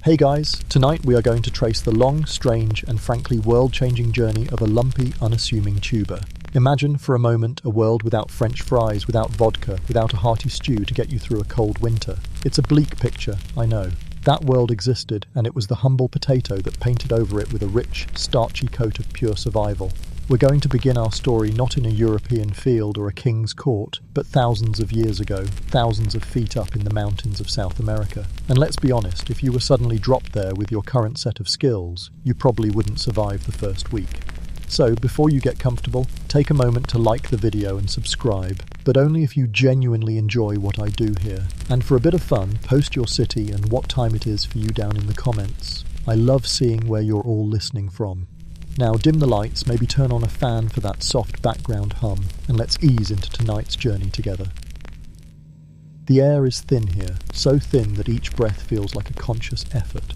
Hey guys, tonight we are going to trace the long, strange and frankly world-changing journey of a lumpy, unassuming tuber. Imagine for a moment a world without French fries, without vodka, without a hearty stew to get you through a cold winter. It's a bleak picture, I know. That world existed, and it was the humble potato that painted over it with a rich, starchy coat of pure survival. We're going to begin our story not in a European field or a king's court, but thousands of years ago, thousands of feet up in the mountains of South America. And let's be honest, if you were suddenly dropped there with your current set of skills, you probably wouldn't survive the first week. So, before you get comfortable, take a moment to like the video and subscribe, but only if you genuinely enjoy what I do here. And for a bit of fun, post your city and what time it is for you down in the comments. I love seeing where you're all listening from. Now dim the lights, maybe turn on a fan for that soft background hum, and let's ease into tonight's journey together. The air is thin here, so thin that each breath feels like a conscious effort.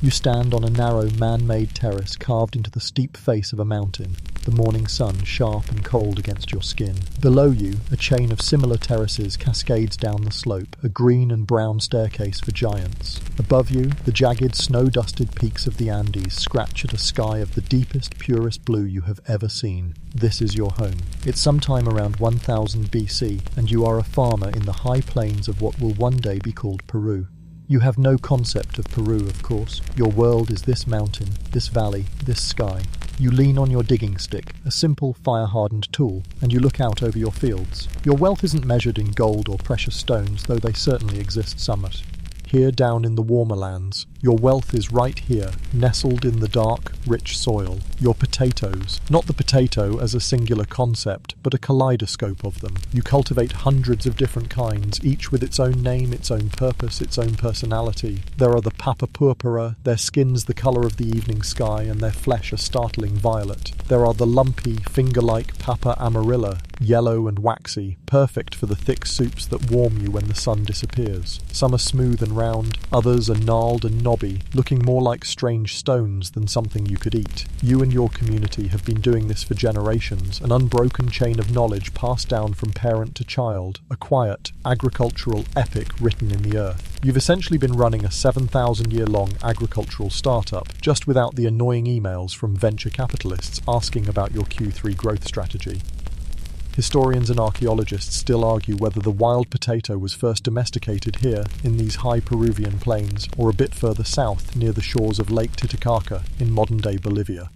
You stand on a narrow man-made terrace carved into the steep face of a mountain, the morning sun sharp and cold against your skin. Below you, a chain of similar terraces cascades down the slope, a green and brown staircase for giants. Above you, the jagged, snow-dusted peaks of the Andes scratch at a sky of the deepest, purest blue you have ever seen. This is your home. It's sometime around 1000 BC, and you are a farmer in the high plains of what will one day be called Peru. You have no concept of Peru, of course. Your world is this mountain, this valley, this sky. You lean on your digging stick, a simple fire-hardened tool, and you look out over your fields. Your wealth isn't measured in gold or precious stones, though they certainly exist somewhat. Here down in the warmer lands, your wealth is right here, nestled in the dark, rich soil. Your potatoes, not the potato as a singular concept, but a kaleidoscope of them. You cultivate hundreds of different kinds, each with its own name, its own purpose, its own personality. There are the papa purpura, their skins the colour of the evening sky and their flesh a startling violet. There are the lumpy, finger-like papa amarilla, yellow and waxy, perfect for the thick soups that warm you when the sun disappears. Some are smooth and round, others are gnarled and knobby, looking more like strange stones than something you could eat. You and your community have been doing this for generations, an unbroken chain of knowledge passed down from parent to child, a quiet, agricultural epic written in the earth. You've essentially been running a 7,000-year-long agricultural startup, just without the annoying emails from venture capitalists asking about your Q3 growth strategy. Historians and archaeologists still argue whether the wild potato was first domesticated here, in these high Peruvian plains, or a bit further south, near the shores of Lake Titicaca, in modern-day Bolivia.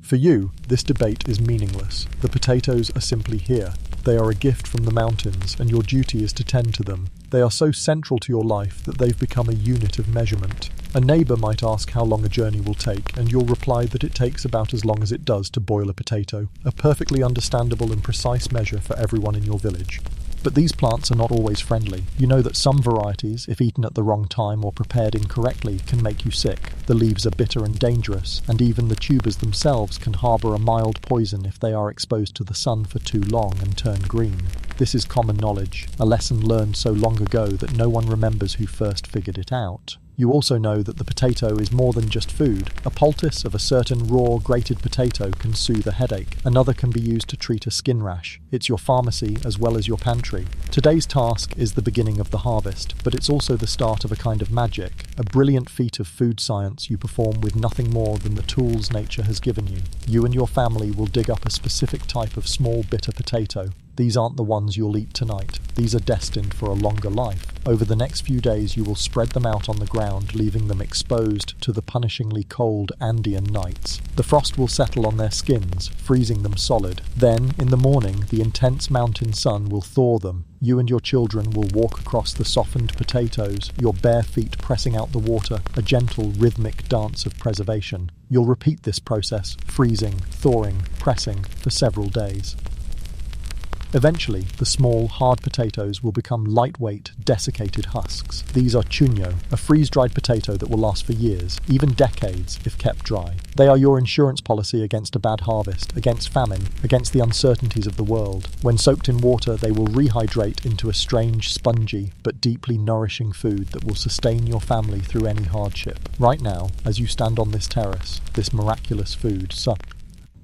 For you, this debate is meaningless. The potatoes are simply here. They are a gift from the mountains, and your duty is to tend to them. They are so central to your life that they've become a unit of measurement. A neighbour might ask how long a journey will take, and you'll reply that it takes about as long as it does to boil a potato, a perfectly understandable and precise measure for everyone in your village. But these plants are not always friendly. You know that some varieties, if eaten at the wrong time or prepared incorrectly, can make you sick. The leaves are bitter and dangerous, and even the tubers themselves can harbour a mild poison if they are exposed to the sun for too long and turn green. This is common knowledge, a lesson learned so long ago that no one remembers who first figured it out. You also know that the potato is more than just food. A poultice of a certain raw, grated potato can soothe a headache. Another can be used to treat a skin rash. It's your pharmacy as well as your pantry. Today's task is the beginning of the harvest, but it's also the start of a kind of magic, a brilliant feat of food science you perform with nothing more than the tools nature has given you. You and your family will dig up a specific type of small, bitter potato. These aren't the ones you'll eat tonight. These are destined for a longer life. Over the next few days you will spread them out on the ground, leaving them exposed to the punishingly cold Andean nights. The frost will settle on their skins, freezing them solid. Then, in the morning, the intense mountain sun will thaw them. You and your children will walk across the softened potatoes, your bare feet pressing out the water, a gentle, rhythmic dance of preservation. You'll repeat this process, freezing, thawing, pressing, for several days. Eventually, the small, hard potatoes will become lightweight, desiccated husks. These are chuño, a freeze-dried potato that will last for years, even decades, if kept dry. They are your insurance policy against a bad harvest, against famine, against the uncertainties of the world. When soaked in water, they will rehydrate into a strange, spongy, but deeply nourishing food that will sustain your family through any hardship. Right now, as you stand on this terrace, this miraculous food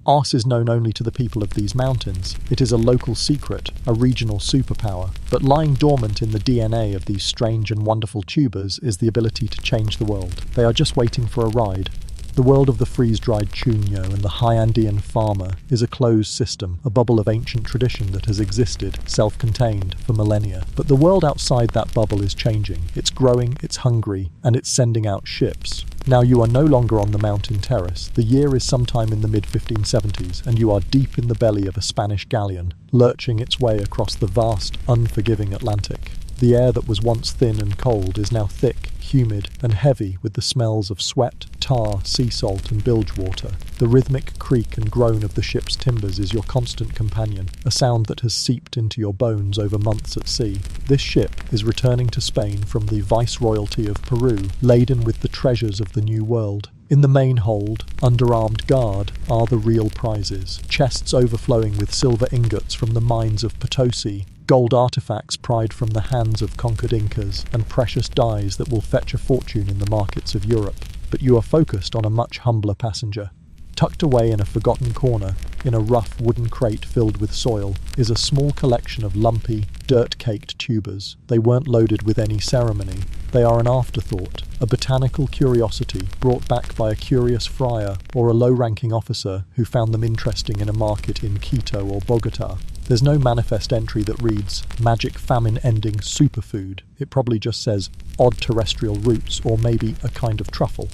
Arse is known only to the people of these mountains. It is a local secret, a regional superpower. But lying dormant in the DNA of these strange and wonderful tubers is the ability to change the world. They are just waiting for a ride. The world of the freeze-dried chuño and the high Andean farmer is a closed system, a bubble of ancient tradition that has existed, self-contained, for millennia. But the world outside that bubble is changing. It's growing, it's hungry, and it's sending out ships. Now you are no longer on the mountain terrace. The year is sometime in the mid-1570s, and you are deep in the belly of a Spanish galleon, lurching its way across the vast, unforgiving Atlantic. The air that was once thin and cold is now thick, humid, and heavy with the smells of sweat, tar, sea salt, and bilge water. The rhythmic creak and groan of the ship's timbers is your constant companion, a sound that has seeped into your bones over months at sea. This ship is returning to Spain from the Viceroyalty of Peru, laden with the treasures of the New World. In the main hold, under armed guard, are the real prizes, chests overflowing with silver ingots from the mines of Potosi, gold artifacts pried from the hands of conquered Incas, and precious dyes that will fetch a fortune in the markets of Europe. But you are focused on a much humbler passenger. Tucked away in a forgotten corner, in a rough wooden crate filled with soil, is a small collection of lumpy, dirt-caked tubers. They weren't loaded with any ceremony. They are an afterthought, a botanical curiosity brought back by a curious friar or a low-ranking officer who found them interesting in a market in Quito or Bogota. There's no manifest entry that reads, magic famine-ending superfood. It probably just says, odd terrestrial roots or maybe a kind of truffle.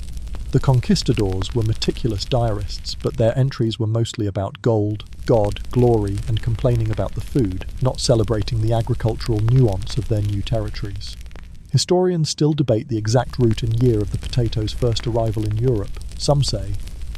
The conquistadors were meticulous diarists, but their entries were mostly about gold, God, glory, and complaining about the food, not celebrating the agricultural nuance of their new territories. Historians still debate the exact route and year of the potato's first arrival in Europe. Some say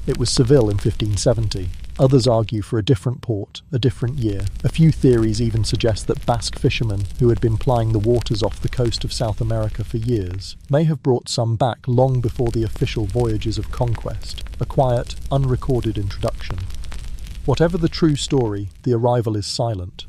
it was Seville in 1570. Others argue for a different port, a different year. A few theories even suggest that Basque fishermen, who had been plying the waters off the coast of South America for years, may have brought some back long before the official voyages of conquest, a quiet, unrecorded introduction. Whatever the true story, the arrival is silent.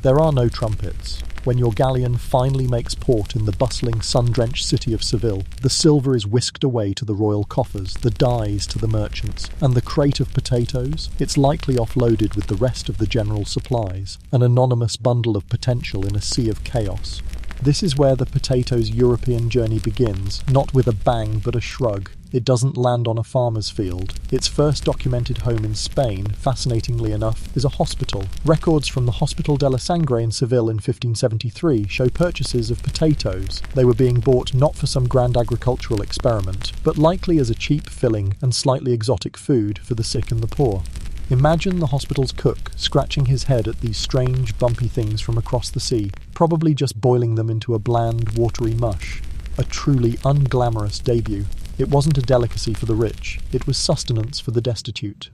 There are no trumpets. When your galleon finally makes port in the bustling, sun-drenched city of Seville, the silver is whisked away to the royal coffers, the dyes to the merchants, and the crate of potatoes, it's likely offloaded with the rest of the general supplies, an anonymous bundle of potential in a sea of chaos. This is where the potato's European journey begins, not with a bang but a shrug. It doesn't land on a farmer's field. Its first documented home in Spain, fascinatingly enough, is a hospital. Records from the Hospital de la Sangre in Seville in 1573 show purchases of potatoes. They were being bought not for some grand agricultural experiment, but likely as a cheap, filling, and slightly exotic food for the sick and the poor. Imagine the hospital's cook scratching his head at these strange, bumpy things from across the sea, probably just boiling them into a bland, watery mush. A truly unglamorous debut. It wasn't a delicacy for the rich, it was sustenance for the destitute.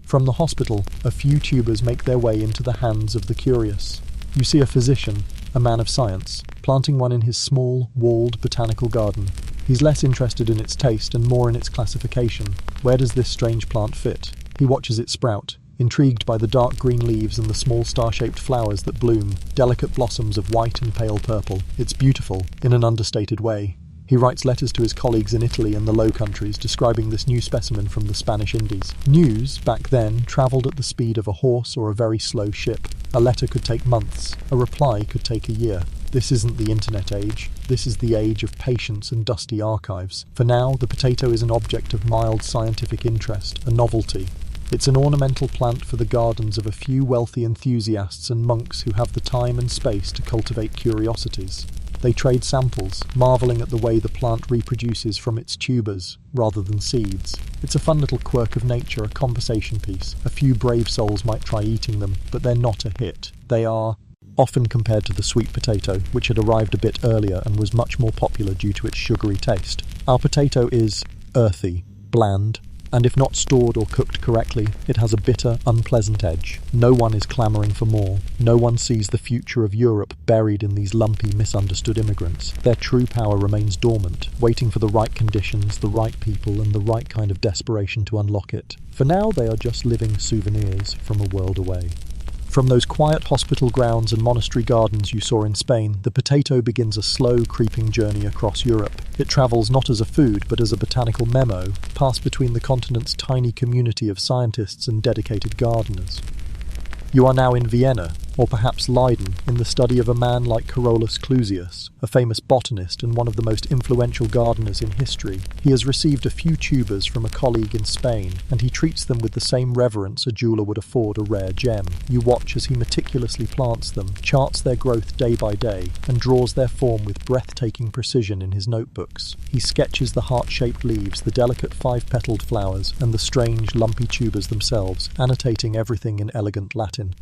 From the hospital, a few tubers make their way into the hands of the curious. You see a physician, a man of science, planting one in his small, walled botanical garden. He's less interested in its taste and more in its classification. Where does this strange plant fit? He watches it sprout, intrigued by the dark green leaves and the small star-shaped flowers that bloom, delicate blossoms of white and pale purple. It's beautiful, in an understated way. He writes letters to his colleagues in Italy and the Low Countries describing this new specimen from the Spanish Indies. News, back then, travelled at the speed of a horse or a very slow ship. A letter could take months, a reply could take a year. This isn't the internet age. This is the age of patience and dusty archives. For now, the potato is an object of mild scientific interest, a novelty. It's an ornamental plant for the gardens of a few wealthy enthusiasts and monks who have the time and space to cultivate curiosities. They trade samples, marvelling at the way the plant reproduces from its tubers, rather than seeds. It's a fun little quirk of nature, a conversation piece. A few brave souls might try eating them, but they're not a hit. They are often compared to the sweet potato, which had arrived a bit earlier and was much more popular due to its sugary taste. Our potato is earthy, bland, and if not stored or cooked correctly, it has a bitter, unpleasant edge. No one is clamouring for more. No one sees the future of Europe buried in these lumpy, misunderstood immigrants. Their true power remains dormant, waiting for the right conditions, the right people, and the right kind of desperation to unlock it. For now, they are just living souvenirs from a world away. From those quiet hospital grounds and monastery gardens you saw in Spain, the potato begins a slow, creeping journey across Europe. It travels not as a food, but as a botanical memo, passed between the continent's tiny community of scientists and dedicated gardeners. You are now in Vienna, or perhaps Leiden, in the study of a man like Carolus Clusius, a famous botanist and one of the most influential gardeners in history. He has received a few tubers from a colleague in Spain, and he treats them with the same reverence a jeweler would afford a rare gem. You watch as he meticulously plants them, charts their growth day by day, and draws their form with breathtaking precision in his notebooks. He sketches the heart-shaped leaves, the delicate five-petaled flowers, and the strange, lumpy tubers themselves, annotating everything in elegant Latin.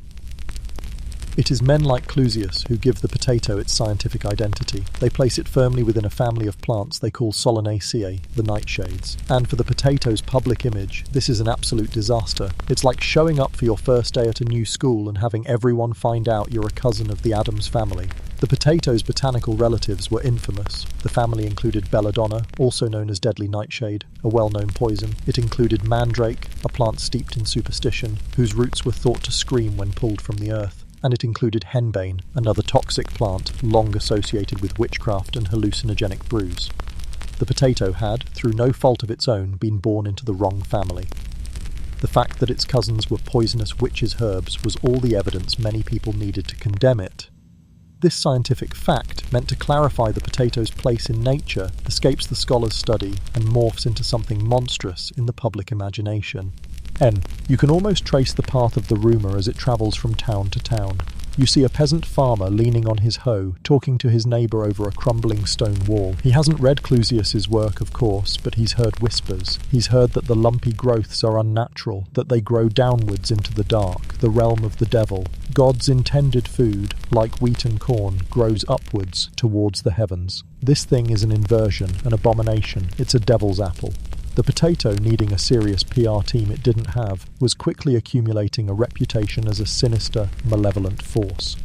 It is men like Clusius who give the potato its scientific identity. They place it firmly within a family of plants they call Solanaceae, the nightshades. And for the potato's public image, this is an absolute disaster. It's like showing up for your first day at a new school and having everyone find out you're a cousin of the Addams family. The potato's botanical relatives were infamous. The family included belladonna, also known as deadly nightshade, a well-known poison. It included mandrake, a plant steeped in superstition, whose roots were thought to scream when pulled from the earth. And it included henbane, another toxic plant long associated with witchcraft and hallucinogenic brews. The potato had, through no fault of its own, been born into the wrong family. The fact that its cousins were poisonous witches' herbs was all the evidence many people needed to condemn it. This scientific fact, meant to clarify the potato's place in nature, escapes the scholar's study and morphs into something monstrous in the public imagination. You can almost trace the path of the rumour as it travels from town to town. You see a peasant farmer leaning on his hoe, talking to his neighbour over a crumbling stone wall. He hasn't read Clusius's work, of course, but he's heard whispers. He's heard that the lumpy growths are unnatural, that they grow downwards into the dark, the realm of the devil. God's intended food, like wheat and corn, grows upwards towards the heavens. This thing is an inversion, an abomination. It's a devil's apple. The potato, needing a serious PR team it didn't have, was quickly accumulating a reputation as a sinister, malevolent force.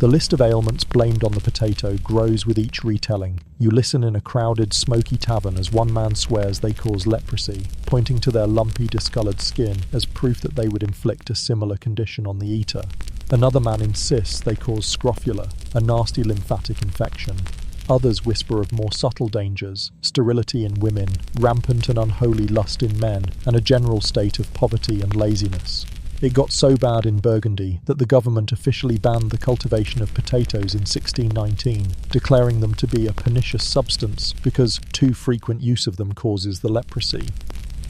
The list of ailments blamed on the potato grows with each retelling. You listen in a crowded, smoky tavern as one man swears they cause leprosy, pointing to their lumpy, discoloured skin as proof that they would inflict a similar condition on the eater. Another man insists they cause scrofula, a nasty lymphatic infection. Others whisper of more subtle dangers, sterility in women, rampant and unholy lust in men, and a general state of poverty and laziness. It got so bad in Burgundy that the government officially banned the cultivation of potatoes in 1619, declaring them to be a pernicious substance because too frequent use of them causes the leprosy.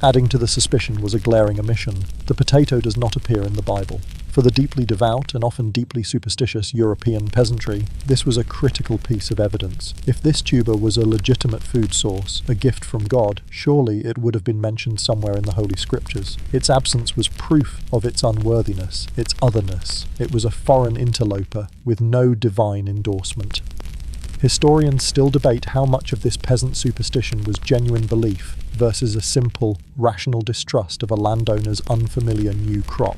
Adding to the suspicion was a glaring omission. The potato does not appear in the Bible. For the deeply devout and often deeply superstitious European peasantry, this was a critical piece of evidence. If this tuber was a legitimate food source, a gift from God, surely it would have been mentioned somewhere in the Holy Scriptures. Its absence was proof of its unworthiness, its otherness. It was a foreign interloper with no divine endorsement. Historians still debate how much of this peasant superstition was genuine belief versus a simple, rational distrust of a landowner's unfamiliar new crop.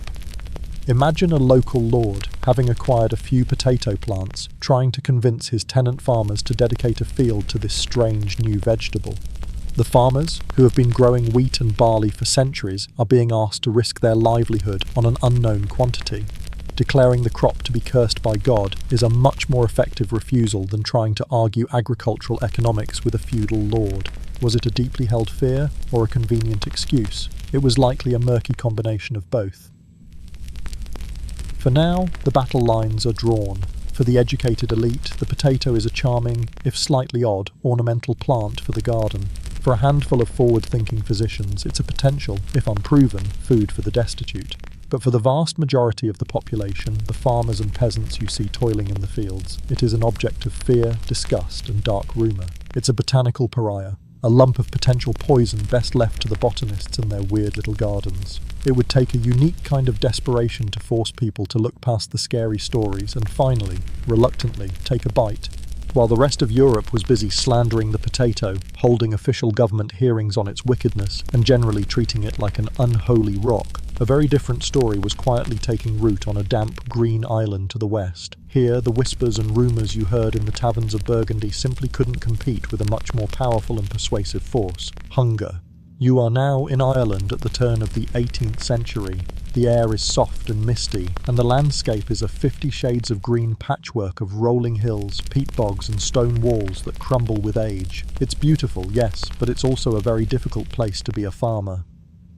Imagine a local lord, having acquired a few potato plants, trying to convince his tenant farmers to dedicate a field to this strange new vegetable. The farmers, who have been growing wheat and barley for centuries, are being asked to risk their livelihood on an unknown quantity. Declaring the crop to be cursed by God is a much more effective refusal than trying to argue agricultural economics with a feudal lord. Was it a deeply held fear or a convenient excuse? It was likely a murky combination of both. For now, the battle lines are drawn. For the educated elite, the potato is a charming, if slightly odd, ornamental plant for the garden. For a handful of forward-thinking physicians, it's a potential, if unproven, food for the destitute. But for the vast majority of the population, the farmers and peasants you see toiling in the fields, it is an object of fear, disgust, and dark rumour. It's a botanical pariah, a lump of potential poison best left to the botanists and their weird little gardens. It would take a unique kind of desperation to force people to look past the scary stories and finally, reluctantly, take a bite. While the rest of Europe was busy slandering the potato, holding official government hearings on its wickedness, and generally treating it like an unholy rock, a very different story was quietly taking root on a damp, green island to the west. Here, the whispers and rumours you heard in the taverns of Burgundy simply couldn't compete with a much more powerful and persuasive force: hunger. You are now in Ireland at the turn of the 18th century. The air is soft and misty, and the landscape is a 50 shades of green patchwork of rolling hills, peat bogs and stone walls that crumble with age. It's beautiful, yes, but it's also a very difficult place to be a farmer.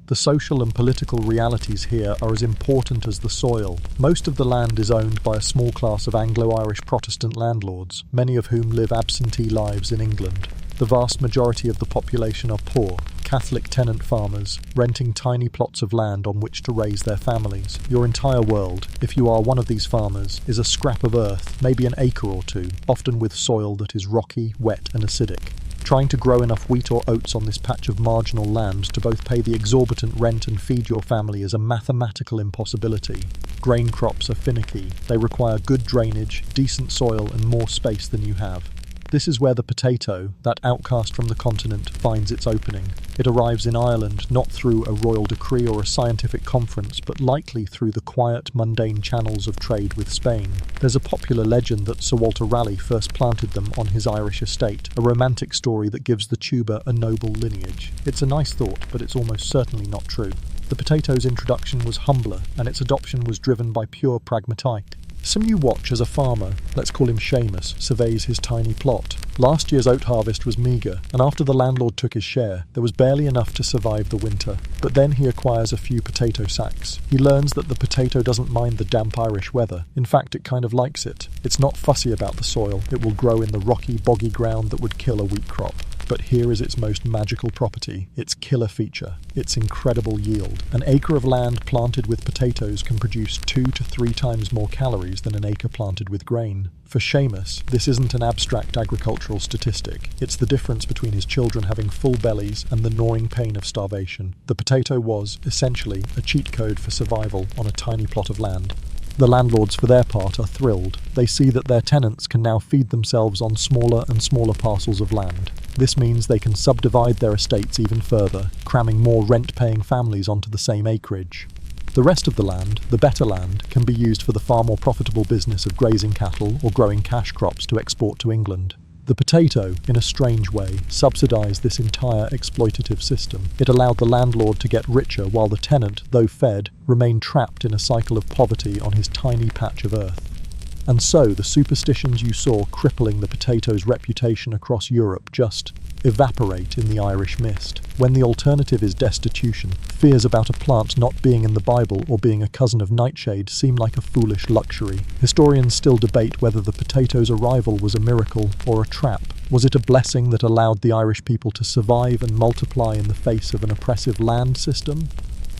The social and political realities here are as important as the soil. Most of the land is owned by a small class of Anglo-Irish Protestant landlords, many of whom live absentee lives in England. The vast majority of the population are poor, Catholic tenant farmers, renting tiny plots of land on which to raise their families. Your entire world, if you are one of these farmers, is a scrap of earth, maybe an acre or two, often with soil that is rocky, wet and acidic. Trying to grow enough wheat or oats on this patch of marginal land to both pay the exorbitant rent and feed your family is a mathematical impossibility. Grain crops are finicky. They require good drainage, decent soil and more space than you have. This is where the potato, that outcast from the continent, finds its opening. It arrives in Ireland not through a royal decree or a scientific conference, but likely through the quiet, mundane channels of trade with Spain. There's a popular legend that Sir Walter Raleigh first planted them on his Irish estate, a romantic story that gives the tuber a noble lineage. It's a nice thought, but it's almost certainly not true. The potato's introduction was humbler, and its adoption was driven by pure pragmatite. Some you watch as a farmer, let's call him Seamus, surveys his tiny plot. Last year's oat harvest was meagre, and after the landlord took his share, there was barely enough to survive the winter. But then he acquires a few potato sacks. He learns that the potato doesn't mind the damp Irish weather. In fact, it kind of likes it. It's not fussy about the soil. It will grow in the rocky, boggy ground that would kill a wheat crop. But here is its most magical property, its killer feature, its incredible yield. An acre of land planted with potatoes can produce 2 to 3 times more calories than an acre planted with grain. For Seamus, this isn't an abstract agricultural statistic. It's the difference between his children having full bellies and the gnawing pain of starvation. The potato was, essentially, a cheat code for survival on a tiny plot of land. The landlords, for their part, are thrilled. They see that their tenants can now feed themselves on smaller and smaller parcels of land. This means they can subdivide their estates even further, cramming more rent-paying families onto the same acreage. The rest of the land, the better land, can be used for the far more profitable business of grazing cattle or growing cash crops to export to England. The potato, in a strange way, subsidised this entire exploitative system. It allowed the landlord to get richer while the tenant, though fed, remained trapped in a cycle of poverty on his tiny patch of earth. And so the superstitions you saw crippling the potato's reputation across Europe just evaporate in the Irish mist. When the alternative is destitution, fears about a plant not being in the Bible or being a cousin of nightshade seem like a foolish luxury. Historians still debate whether the potato's arrival was a miracle or a trap. Was it a blessing that allowed the Irish people to survive and multiply in the face of an oppressive land system?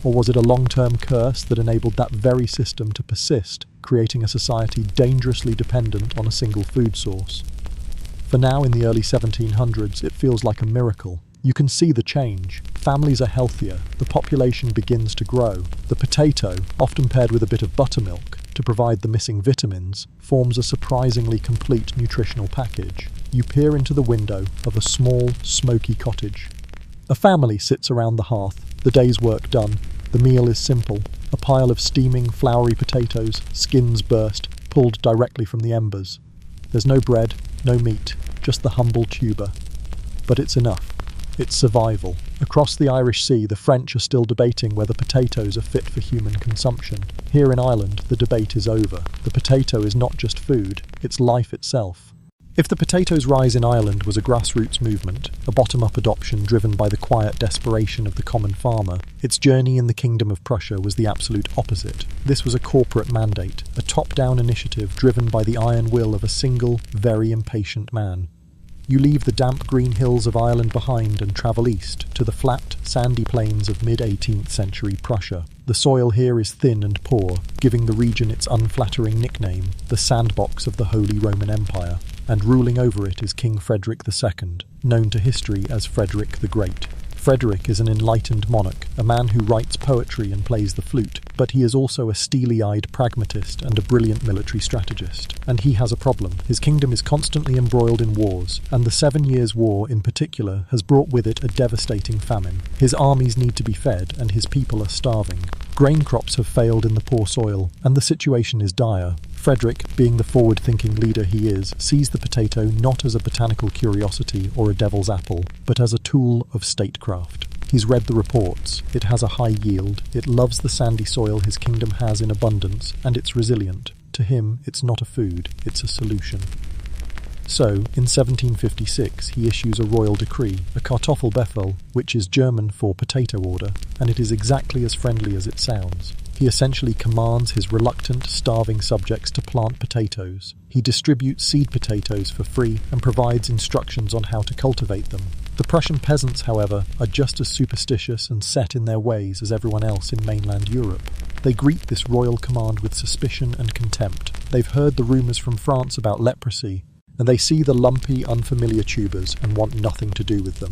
Or was it a long-term curse that enabled that very system to persist, creating a society dangerously dependent on a single food source? For now, in the early 1700s, it feels like a miracle. You can see the change. Families are healthier, the population begins to grow. The potato, often paired with a bit of buttermilk to provide the missing vitamins, forms a surprisingly complete nutritional package. You peer into the window of a small, smoky cottage. A family sits around the hearth, the day's work done. The meal is simple, a pile of steaming, floury potatoes, skins burst, pulled directly from the embers. There's no bread, no meat, just the humble tuber. But it's enough. It's survival. Across the Irish Sea, the French are still debating whether potatoes are fit for human consumption. Here in Ireland, the debate is over. The potato is not just food, it's life itself. If the potato's rise in Ireland was a grassroots movement, a bottom-up adoption driven by the quiet desperation of the common farmer, its journey in the Kingdom of Prussia was the absolute opposite. This was a corporate mandate, a top-down initiative driven by the iron will of a single, very impatient man. You leave the damp green hills of Ireland behind and travel east to the flat, sandy plains of mid-18th century Prussia. The soil here is thin and poor, giving the region its unflattering nickname, the sandbox of the Holy Roman Empire. And ruling over it is King Frederick II, known to history as Frederick the Great. Frederick is an enlightened monarch, a man who writes poetry and plays the flute, but he is also a steely-eyed pragmatist and a brilliant military strategist. And he has a problem. His kingdom is constantly embroiled in wars, and the 7 Years' War in particular has brought with it a devastating famine. His armies need to be fed, and his people are starving. Grain crops have failed in the poor soil, and the situation is dire. Frederick, being the forward-thinking leader he is, sees the potato not as a botanical curiosity or a devil's apple, but as a tool of statecraft. He's read the reports. It has a high yield, it loves the sandy soil his kingdom has in abundance, and it's resilient. To him, it's not a food, it's a solution. So, in 1756, he issues a royal decree, a Kartoffelbefehl, which is German for potato order, and it is exactly as friendly as it sounds. He essentially commands his reluctant, starving subjects to plant potatoes. He distributes seed potatoes for free and provides instructions on how to cultivate them. The Prussian peasants, however, are just as superstitious and set in their ways as everyone else in mainland Europe. They greet this royal command with suspicion and contempt. They've heard the rumours from France about leprosy, and they see the lumpy, unfamiliar tubers and want nothing to do with them.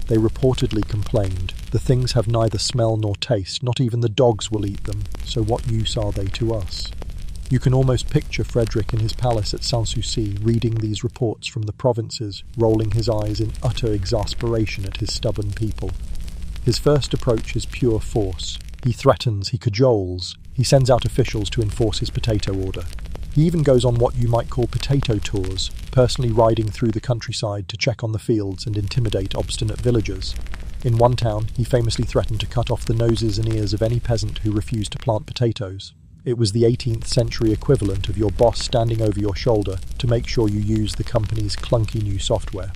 They reportedly complained, "The things have neither smell nor taste, not even the dogs will eat them, so what use are they to us?" You can almost picture Frederick in his palace at Sanssouci reading these reports from the provinces, rolling his eyes in utter exasperation at his stubborn people. His first approach is pure force. He threatens, he cajoles, he sends out officials to enforce his potato order. He even goes on what you might call potato tours, personally riding through the countryside to check on the fields and intimidate obstinate villagers. In one town, he famously threatened to cut off the noses and ears of any peasant who refused to plant potatoes. It was the 18th century equivalent of your boss standing over your shoulder to make sure you use the company's clunky new software.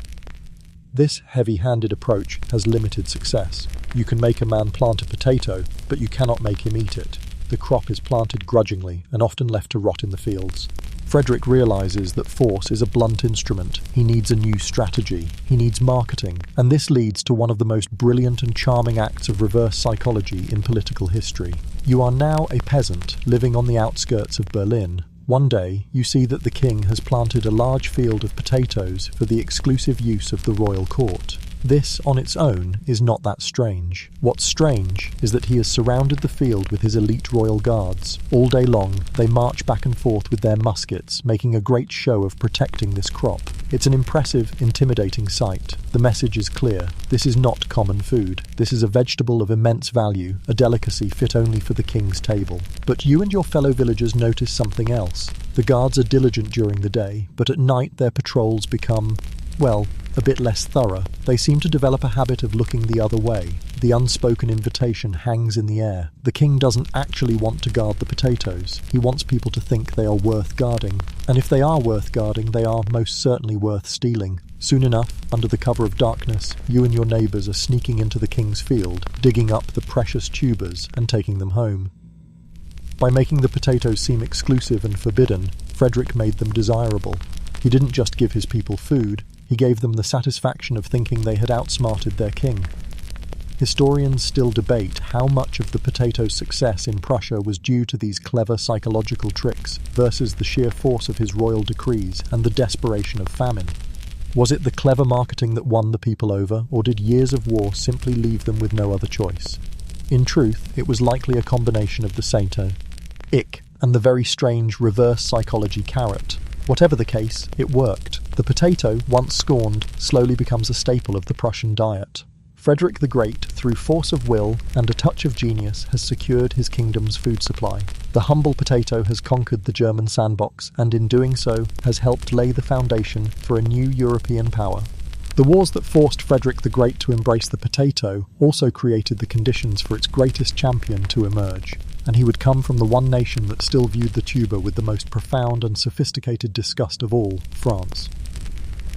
This heavy-handed approach has limited success. You can make a man plant a potato, but you cannot make him eat it. The crop is planted grudgingly and often left to rot in the fields. Frederick realizes that force is a blunt instrument. He needs a new strategy. He needs marketing. And this leads to one of the most brilliant and charming acts of reverse psychology in political history. You are now a peasant living on the outskirts of Berlin. One day, you see that the king has planted a large field of potatoes for the exclusive use of the royal court. This, on its own, is not that strange. What's strange is that he has surrounded the field with his elite royal guards. All day long, they march back and forth with their muskets, making a great show of protecting this crop. It's an impressive, intimidating sight. The message is clear. This is not common food. This is a vegetable of immense value, a delicacy fit only for the king's table. But you and your fellow villagers notice something else. The guards are diligent during the day, but at night their patrols become, well, a bit less thorough. They seem to develop a habit of looking the other way. The unspoken invitation hangs in the air. The king doesn't actually want to guard the potatoes. He wants people to think they are worth guarding. And if they are worth guarding, they are most certainly worth stealing. Soon enough, under the cover of darkness, you and your neighbours are sneaking into the king's field, digging up the precious tubers and taking them home. By making the potatoes seem exclusive and forbidden, Frederick made them desirable. He didn't just give his people food, he gave them the satisfaction of thinking they had outsmarted their king. Historians still debate how much of the potato's success in Prussia was due to these clever psychological tricks versus the sheer force of his royal decrees and the desperation of famine. Was it the clever marketing that won the people over, or did years of war simply leave them with no other choice? In truth, it was likely a combination of the Satan, ick, and the very strange reverse psychology carrot. Whatever the case, it worked. The potato, once scorned, slowly becomes a staple of the Prussian diet. Frederick the Great, through force of will and a touch of genius, has secured his kingdom's food supply. The humble potato has conquered the German sandbox, and in doing so, has helped lay the foundation for a new European power. The wars that forced Frederick the Great to embrace the potato also created the conditions for its greatest champion to emerge, and he would come from the one nation that still viewed the tuber with the most profound and sophisticated disgust of all, France.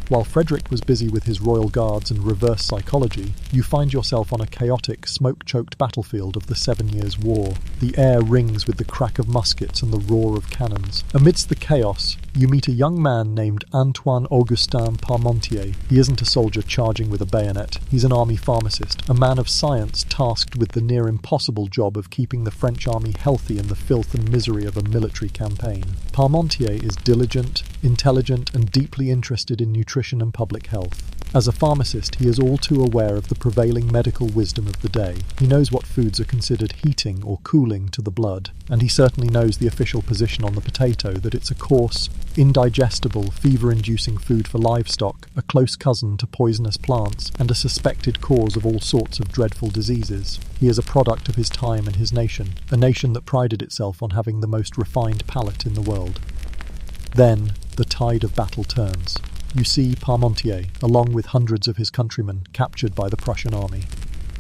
While Frederick was busy with his royal guards and reverse psychology, you find yourself on a chaotic, smoke-choked battlefield of the 7 Years' War. The air rings with the crack of muskets and the roar of cannons. Amidst the chaos, you meet a young man named Antoine Parmentier. He isn't a soldier charging with a bayonet. He's an army pharmacist, a man of science tasked with the near-impossible job of keeping the French army healthy in the filth and misery of a military campaign. Parmentier is diligent, intelligent, and deeply interested in nutrition and public health. As a pharmacist, he is all too aware of the prevailing medical wisdom of the day. He knows what foods are considered heating or cooling to the blood, and he certainly knows the official position on the potato that it's a coarse, indigestible, fever-inducing food for livestock, a close cousin to poisonous plants, and a suspected cause of all sorts of dreadful diseases. He is a product of his time and his nation, a nation that prided itself on having the most refined palate in the world. Then, the tide of battle turns. You see Parmentier, along with hundreds of his countrymen, captured by the Prussian army.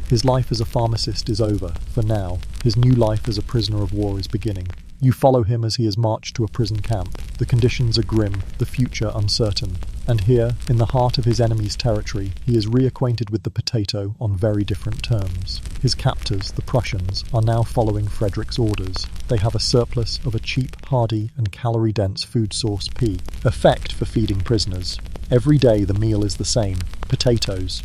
His life as a pharmacist is over, for now. His new life as a prisoner of war is beginning. You follow him as he is marched to a prison camp. The conditions are grim, the future uncertain. And here, in the heart of his enemy's territory, he is reacquainted with the potato on very different terms. His captors, the Prussians, are now following Frederick's orders. They have a surplus of a cheap, hardy and calorie-dense food source pea, perfect for feeding prisoners. Every day the meal is the same: potatoes.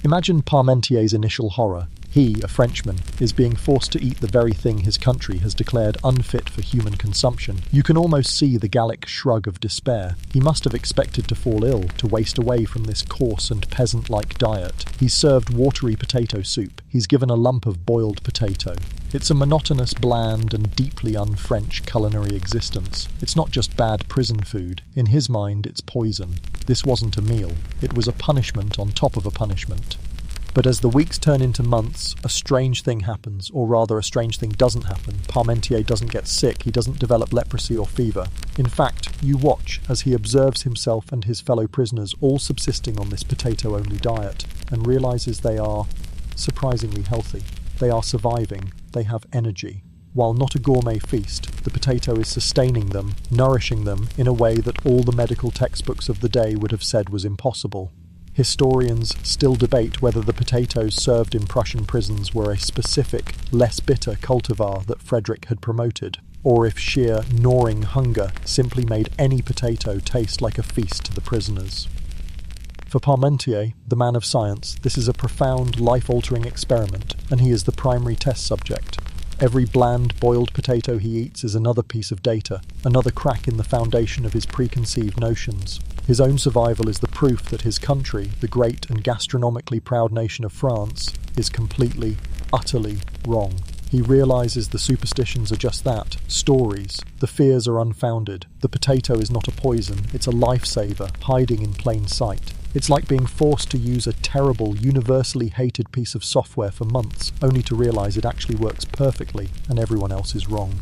Imagine Parmentier's initial horror. He, a Frenchman, is being forced to eat the very thing his country has declared unfit for human consumption. You can almost see the Gallic shrug of despair. He must have expected to fall ill, to waste away from this coarse and peasant-like diet. He's served watery potato soup. He's given a lump of boiled potato. It's a monotonous, bland, and deeply un-French culinary existence. It's not just bad prison food. In his mind, it's poison. This wasn't a meal. It was a punishment on top of a punishment. But as the weeks turn into months, a strange thing happens, or rather a strange thing doesn't happen. Parmentier doesn't get sick, he doesn't develop leprosy or fever. In fact, you watch as he observes himself and his fellow prisoners all subsisting on this potato-only diet, and realizes they are surprisingly healthy. They are surviving, they have energy. While not a gourmet feast, the potato is sustaining them, nourishing them in a way that all the medical textbooks of the day would have said was impossible. Historians still debate whether the potatoes served in Prussian prisons were a specific, less bitter cultivar that Frederick had promoted, or if sheer, gnawing hunger simply made any potato taste like a feast to the prisoners. For Parmentier, the man of science, this is a profound, life-altering experiment, and he is the primary test subject. Every bland, boiled potato he eats is another piece of data, another crack in the foundation of his preconceived notions. His own survival is the proof that his country, the great and gastronomically proud nation of France, is completely, utterly wrong. He realizes the superstitions are just that, stories. The fears are unfounded. The potato is not a poison, it's a lifesaver, hiding in plain sight. It's like being forced to use a terrible, universally hated piece of software for months, only to realize it actually works perfectly and everyone else is wrong.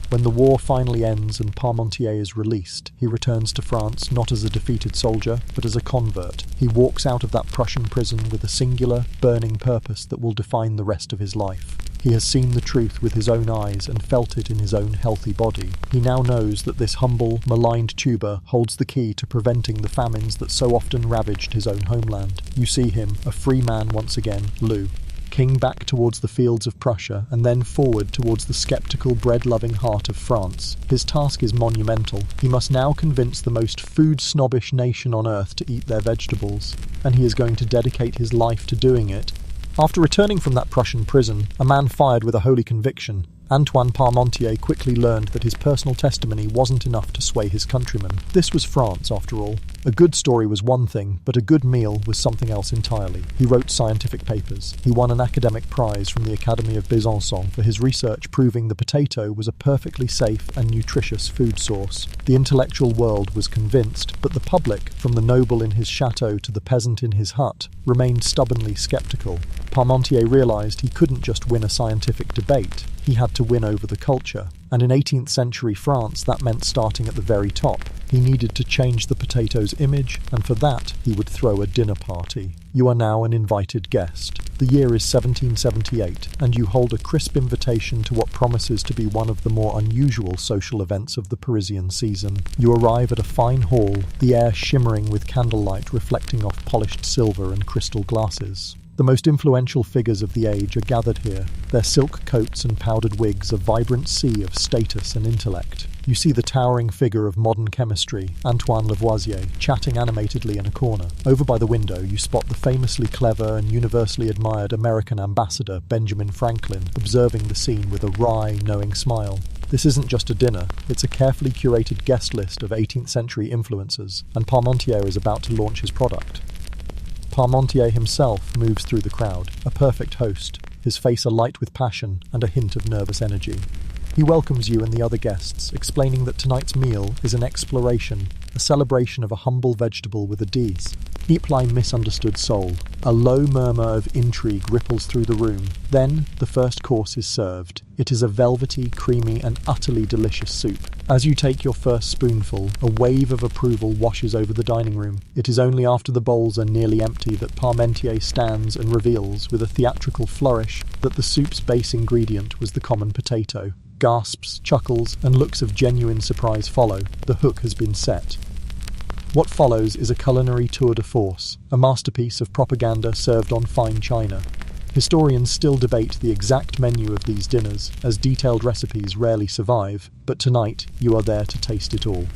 When the war finally ends and Parmentier is released, he returns to France not as a defeated soldier, but as a convert. He walks out of that Prussian prison with a singular, burning purpose that will define the rest of his life. He has seen the truth with his own eyes and felt it in his own healthy body. He now knows that this humble, maligned tuber holds the key to preventing the famines that so often ravaged his own homeland. You see him, a free man once again, Lou. King back towards the fields of Prussia, and then forward towards the sceptical, bread-loving heart of France. His task is monumental. He must now convince the most food-snobbish nation on earth to eat their vegetables, and he is going to dedicate his life to doing it. After returning from that Prussian prison, a man fired with a holy conviction, Antoine Parmentier quickly learned that his personal testimony wasn't enough to sway his countrymen. This was France, after all. A good story was one thing, but a good meal was something else entirely. He wrote scientific papers. He won an academic prize from the Academy of Peasant for his research proving the potato was a perfectly safe and nutritious food source. The intellectual world was convinced, but the public, from the noble in his chateau to the peasant in his hut, remained stubbornly skeptical. Parmentier realized he couldn't just win a scientific debate. He had to win over the culture, and in 18th century France that meant starting at the very top. He needed to change the potato's image, and for that he would throw a dinner party. You are now an invited guest. The year is 1778, and you hold a crisp invitation to what promises to be one of the more unusual social events of the Parisian season. You arrive at a fine hall, the air shimmering with candlelight reflecting off polished silver and crystal glasses. The most influential figures of the age are gathered here, their silk coats and powdered wigs a vibrant sea of status and intellect. You see the towering figure of modern chemistry, Antoine Lavoisier, chatting animatedly in a corner. Over by the window, you spot the famously clever and universally admired American ambassador, Benjamin Franklin, observing the scene with a wry, knowing smile. This isn't just a dinner, it's a carefully curated guest list of 18th century influencers, and Parmentier is about to launch his product. Parmentier himself moves through the crowd, a perfect host, his face alight with passion and a hint of nervous energy. He welcomes you and the other guests, explaining that tonight's meal is an exploration, a celebration of a humble vegetable with a D's. Deep-lie misunderstood soul. A low murmur of intrigue ripples through the room. Then, the first course is served. It is a velvety, creamy, and utterly delicious soup. As you take your first spoonful, a wave of approval washes over the dining room. It is only after the bowls are nearly empty that Parmentier stands and reveals, with a theatrical flourish, that the soup's base ingredient was the common potato. Gasps, chuckles, and looks of genuine surprise follow. The hook has been set. What follows is a culinary tour de force, a masterpiece of propaganda served on fine china. Historians still debate the exact menu of these dinners, as detailed recipes rarely survive, but tonight you are there to taste it all.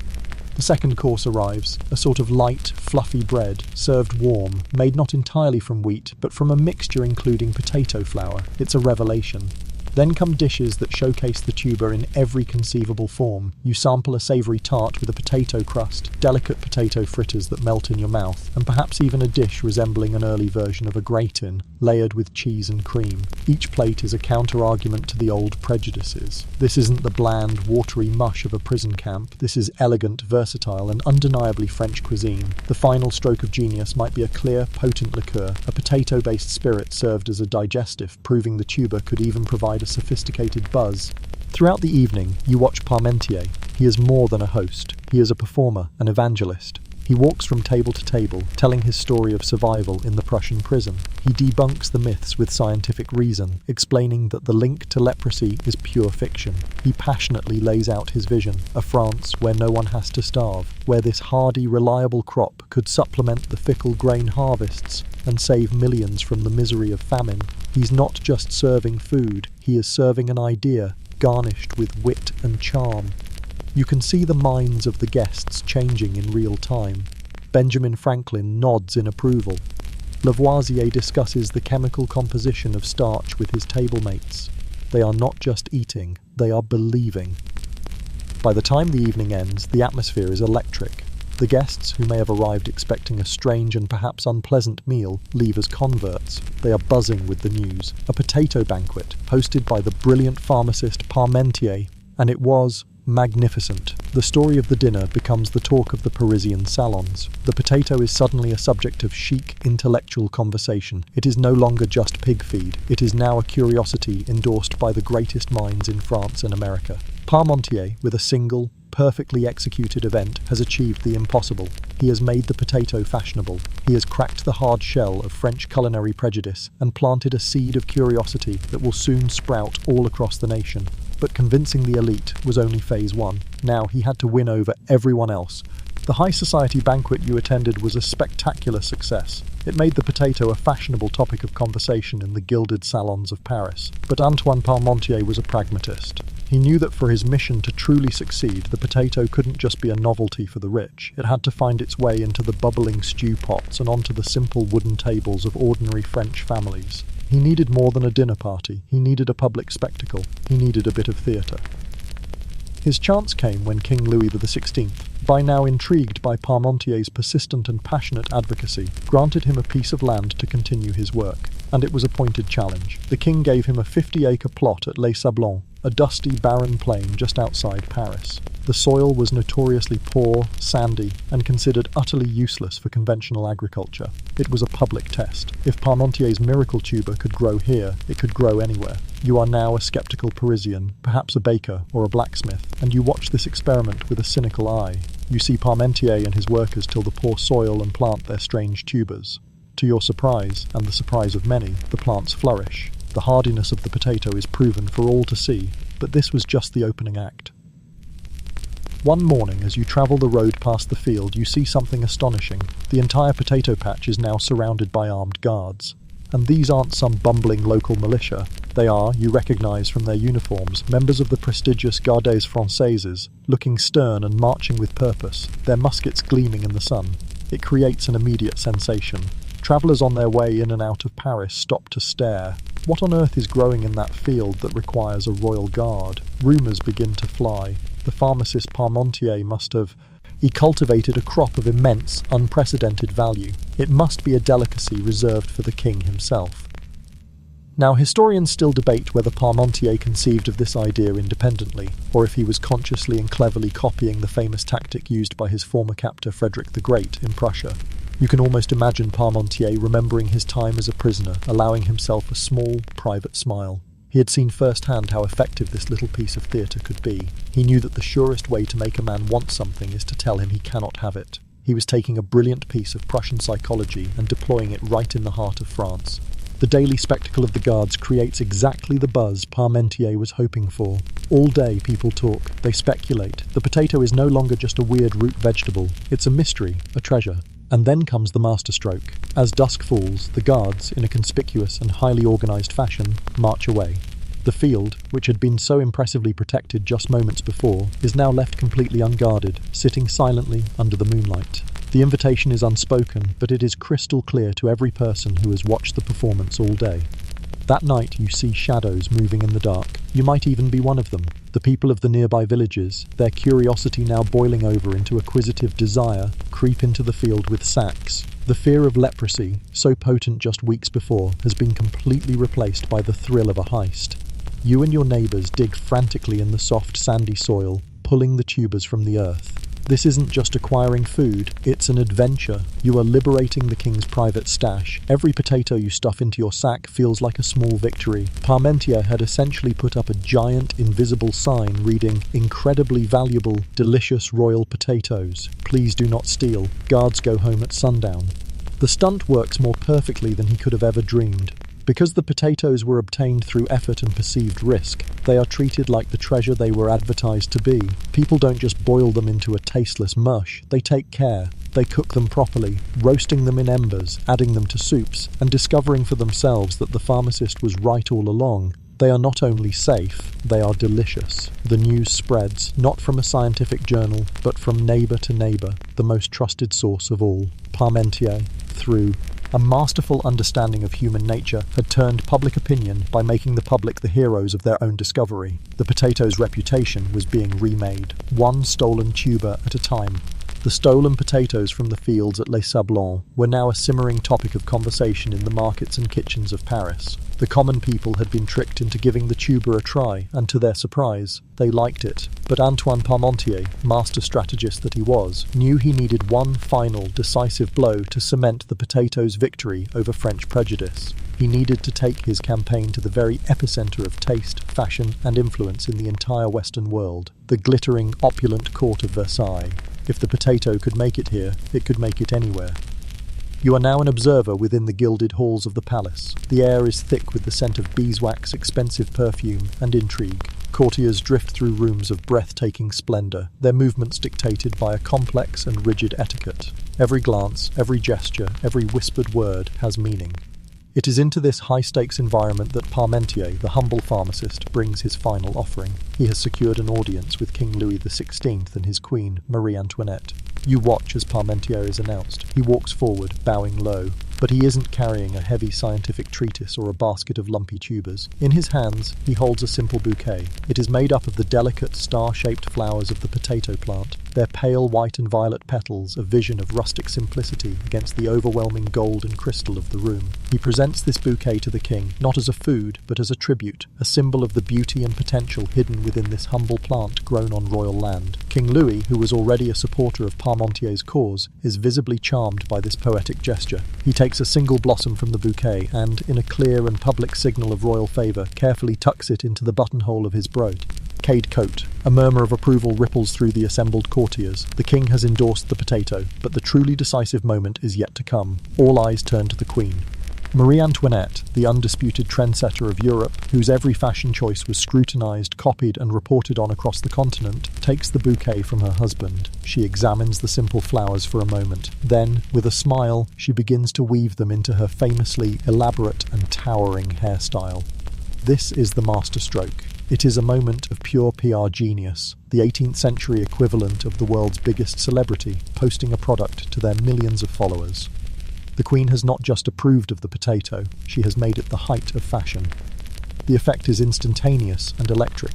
The second course arrives, a sort of light, fluffy bread, served warm, made not entirely from wheat, but from a mixture including potato flour. It's a revelation. Then come dishes that showcase the tuber in every conceivable form. You sample a savoury tart with a potato crust, delicate potato fritters that melt in your mouth, and perhaps even a dish resembling an early version of a gratin, layered with cheese and cream. Each plate is a counter-argument to the old prejudices. This isn't the bland, watery mush of a prison camp. This is elegant, versatile, and undeniably French cuisine. The final stroke of genius might be a clear, potent liqueur, a potato-based spirit served as a digestive, proving the tuber could even provide a sophisticated buzz. Throughout the evening, you watch Parmentier. He is more than a host. He is a performer, an evangelist. He walks from table to table, telling his story of survival in the Prussian prison. He debunks the myths with scientific reason, explaining that the link to leprosy is pure fiction. He passionately lays out his vision, a France where no one has to starve, where this hardy, reliable crop could supplement the fickle grain harvests and save millions from the misery of famine. He's not just serving food, he is serving an idea, garnished with wit and charm. You can see the minds of the guests changing in real time. Benjamin Franklin nods in approval. Lavoisier discusses the chemical composition of starch with his table mates. They are not just eating, they are believing. By the time the evening ends, the atmosphere is electric. The guests, who may have arrived expecting a strange and perhaps unpleasant meal, leave as converts. They are buzzing with the news. A potato banquet, hosted by the brilliant pharmacist Parmentier, and it was magnificent. The story of the dinner becomes the talk of the Parisian salons. The potato is suddenly a subject of chic, intellectual conversation. It is no longer just pig feed. It is now a curiosity endorsed by the greatest minds in France and America. Parmentier, with a single, perfectly executed event, has achieved the impossible. He has made the potato fashionable. He has cracked the hard shell of French culinary prejudice and planted a seed of curiosity that will soon sprout all across the nation. But convincing the elite was only phase one. Now he had to win over everyone else. The high society banquet you attended was a spectacular success. It made the potato a fashionable topic of conversation in the gilded salons of Paris. But Antoine Parmentier was a pragmatist. He knew that for his mission to truly succeed, the potato couldn't just be a novelty for the rich. It had to find its way into the bubbling stew pots and onto the simple wooden tables of ordinary French families. He needed more than a dinner party. He needed a public spectacle. He needed a bit of theatre. His chance came when King Louis XVI, by now intrigued by Parmentier's persistent and passionate advocacy, granted him a piece of land to continue his work. And it was a pointed challenge. The king gave him a 50-acre plot at Les Sablons, a dusty, barren plain just outside Paris. The soil was notoriously poor, sandy, and considered utterly useless for conventional agriculture. It was a public test. If Parmentier's miracle tuber could grow here, it could grow anywhere. You are now a skeptical Parisian, perhaps a baker or a blacksmith, and you watch this experiment with a cynical eye. You see Parmentier and his workers till the poor soil and plant their strange tubers. To your surprise, and the surprise of many, the plants flourish. The hardiness of the potato is proven for all to see, but this was just the opening act. One morning, as you travel the road past the field, you see something astonishing. The entire potato patch is now surrounded by armed guards. And these aren't some bumbling local militia. They are, you recognise from their uniforms, members of the prestigious Gardes Françaises, looking stern and marching with purpose, their muskets gleaming in the sun. It creates an immediate sensation. Travellers on their way in and out of Paris stop to stare. What on earth is growing in that field that requires a royal guard? Rumours begin to fly. The pharmacist Parmentier must have... He cultivated a crop of immense, unprecedented value. It must be a delicacy reserved for the king himself. Now, historians still debate whether Parmentier conceived of this idea independently, or if he was consciously and cleverly copying the famous tactic used by his former captor Frederick the Great in Prussia. You can almost imagine Parmentier remembering his time as a prisoner, allowing himself a small, private smile. He had seen firsthand how effective this little piece of theatre could be. He knew that the surest way to make a man want something is to tell him he cannot have it. He was taking a brilliant piece of Prussian psychology and deploying it right in the heart of France. The daily spectacle of the guards creates exactly the buzz Parmentier was hoping for. All day people talk, they speculate. The potato is no longer just a weird root vegetable, it's a mystery, a treasure. And then comes the masterstroke. As dusk falls, the guards, in a conspicuous and highly organised fashion, march away. The field, which had been so impressively protected just moments before, is now left completely unguarded, sitting silently under the moonlight. The invitation is unspoken, but it is crystal clear to every person who has watched the performance all day. That night you see shadows moving in the dark. You might even be one of them. The people of the nearby villages, their curiosity now boiling over into acquisitive desire, creep into the field with sacks. The fear of leprosy, so potent just weeks before, has been completely replaced by the thrill of a heist. You and your neighbours dig frantically in the soft, sandy soil, pulling the tubers from the earth. This isn't just acquiring food, it's an adventure. You are liberating the king's private stash. Every potato you stuff into your sack feels like a small victory. Parmentier had essentially put up a giant invisible sign reading, "Incredibly valuable, delicious royal potatoes. Please do not steal. Guards go home at sundown." The stunt works more perfectly than he could have ever dreamed. Because the potatoes were obtained through effort and perceived risk, they are treated like the treasure they were advertised to be. People don't just boil them into a tasteless mush, they take care. They cook them properly, roasting them in embers, adding them to soups, and discovering for themselves that the pharmacist was right all along. They are not only safe, they are delicious. The news spreads, not from a scientific journal, but from neighbour to neighbour, the most trusted source of all. Parmentier, through a masterful understanding of human nature, had turned public opinion by making the public the heroes of their own discovery. The potato's reputation was being remade, one stolen tuber at a time. The stolen potatoes from the fields at Les Sablons were now a simmering topic of conversation in the markets and kitchens of Paris. The common people had been tricked into giving the tuber a try, and to their surprise, they liked it. But Antoine Parmentier, master strategist that he was, knew he needed one final, decisive blow to cement the potato's victory over French prejudice. He needed to take his campaign to the very epicenter of taste, fashion, and influence in the entire Western world, the glittering, opulent court of Versailles. If the potato could make it here, it could make it anywhere. You are now an observer within the gilded halls of the palace. The air is thick with the scent of beeswax, expensive perfume, and intrigue. Courtiers drift through rooms of breathtaking splendor, their movements dictated by a complex and rigid etiquette. Every glance, every gesture, every whispered word has meaning. It is into this high-stakes environment that Parmentier, the humble pharmacist, brings his final offering. He has secured an audience with King Louis XVI and his queen, Marie Antoinette. You watch as Parmentier is announced. He walks forward, bowing low. But he isn't carrying a heavy scientific treatise or a basket of lumpy tubers. In his hands, he holds a simple bouquet. It is made up of the delicate, star-shaped flowers of the potato plant, their pale white and violet petals a vision of rustic simplicity against the overwhelming gold and crystal of the room. He presents this bouquet to the king, not as a food, but as a tribute, a symbol of the beauty and potential hidden within this humble plant grown on royal land. King Louis, who was already a supporter of Parmentier's cause, is visibly charmed by this poetic gesture. He takes a single blossom from the bouquet and, in a clear and public signal of royal favour, carefully tucks it into the buttonhole of his brocade coat. A murmur of approval ripples through the assembled courtiers. The king has endorsed the potato, but the truly decisive moment is yet to come. All eyes turn to the queen. Marie Antoinette, the undisputed trendsetter of Europe, whose every fashion choice was scrutinized, copied, and reported on across the continent, takes the bouquet from her husband. She examines the simple flowers for a moment. Then, with a smile, she begins to weave them into her famously elaborate and towering hairstyle. This is the masterstroke. It is a moment of pure PR genius, the 18th century equivalent of the world's biggest celebrity posting a product to their millions of followers. The Queen has not just approved of the potato, she has made it the height of fashion. The effect is instantaneous and electric.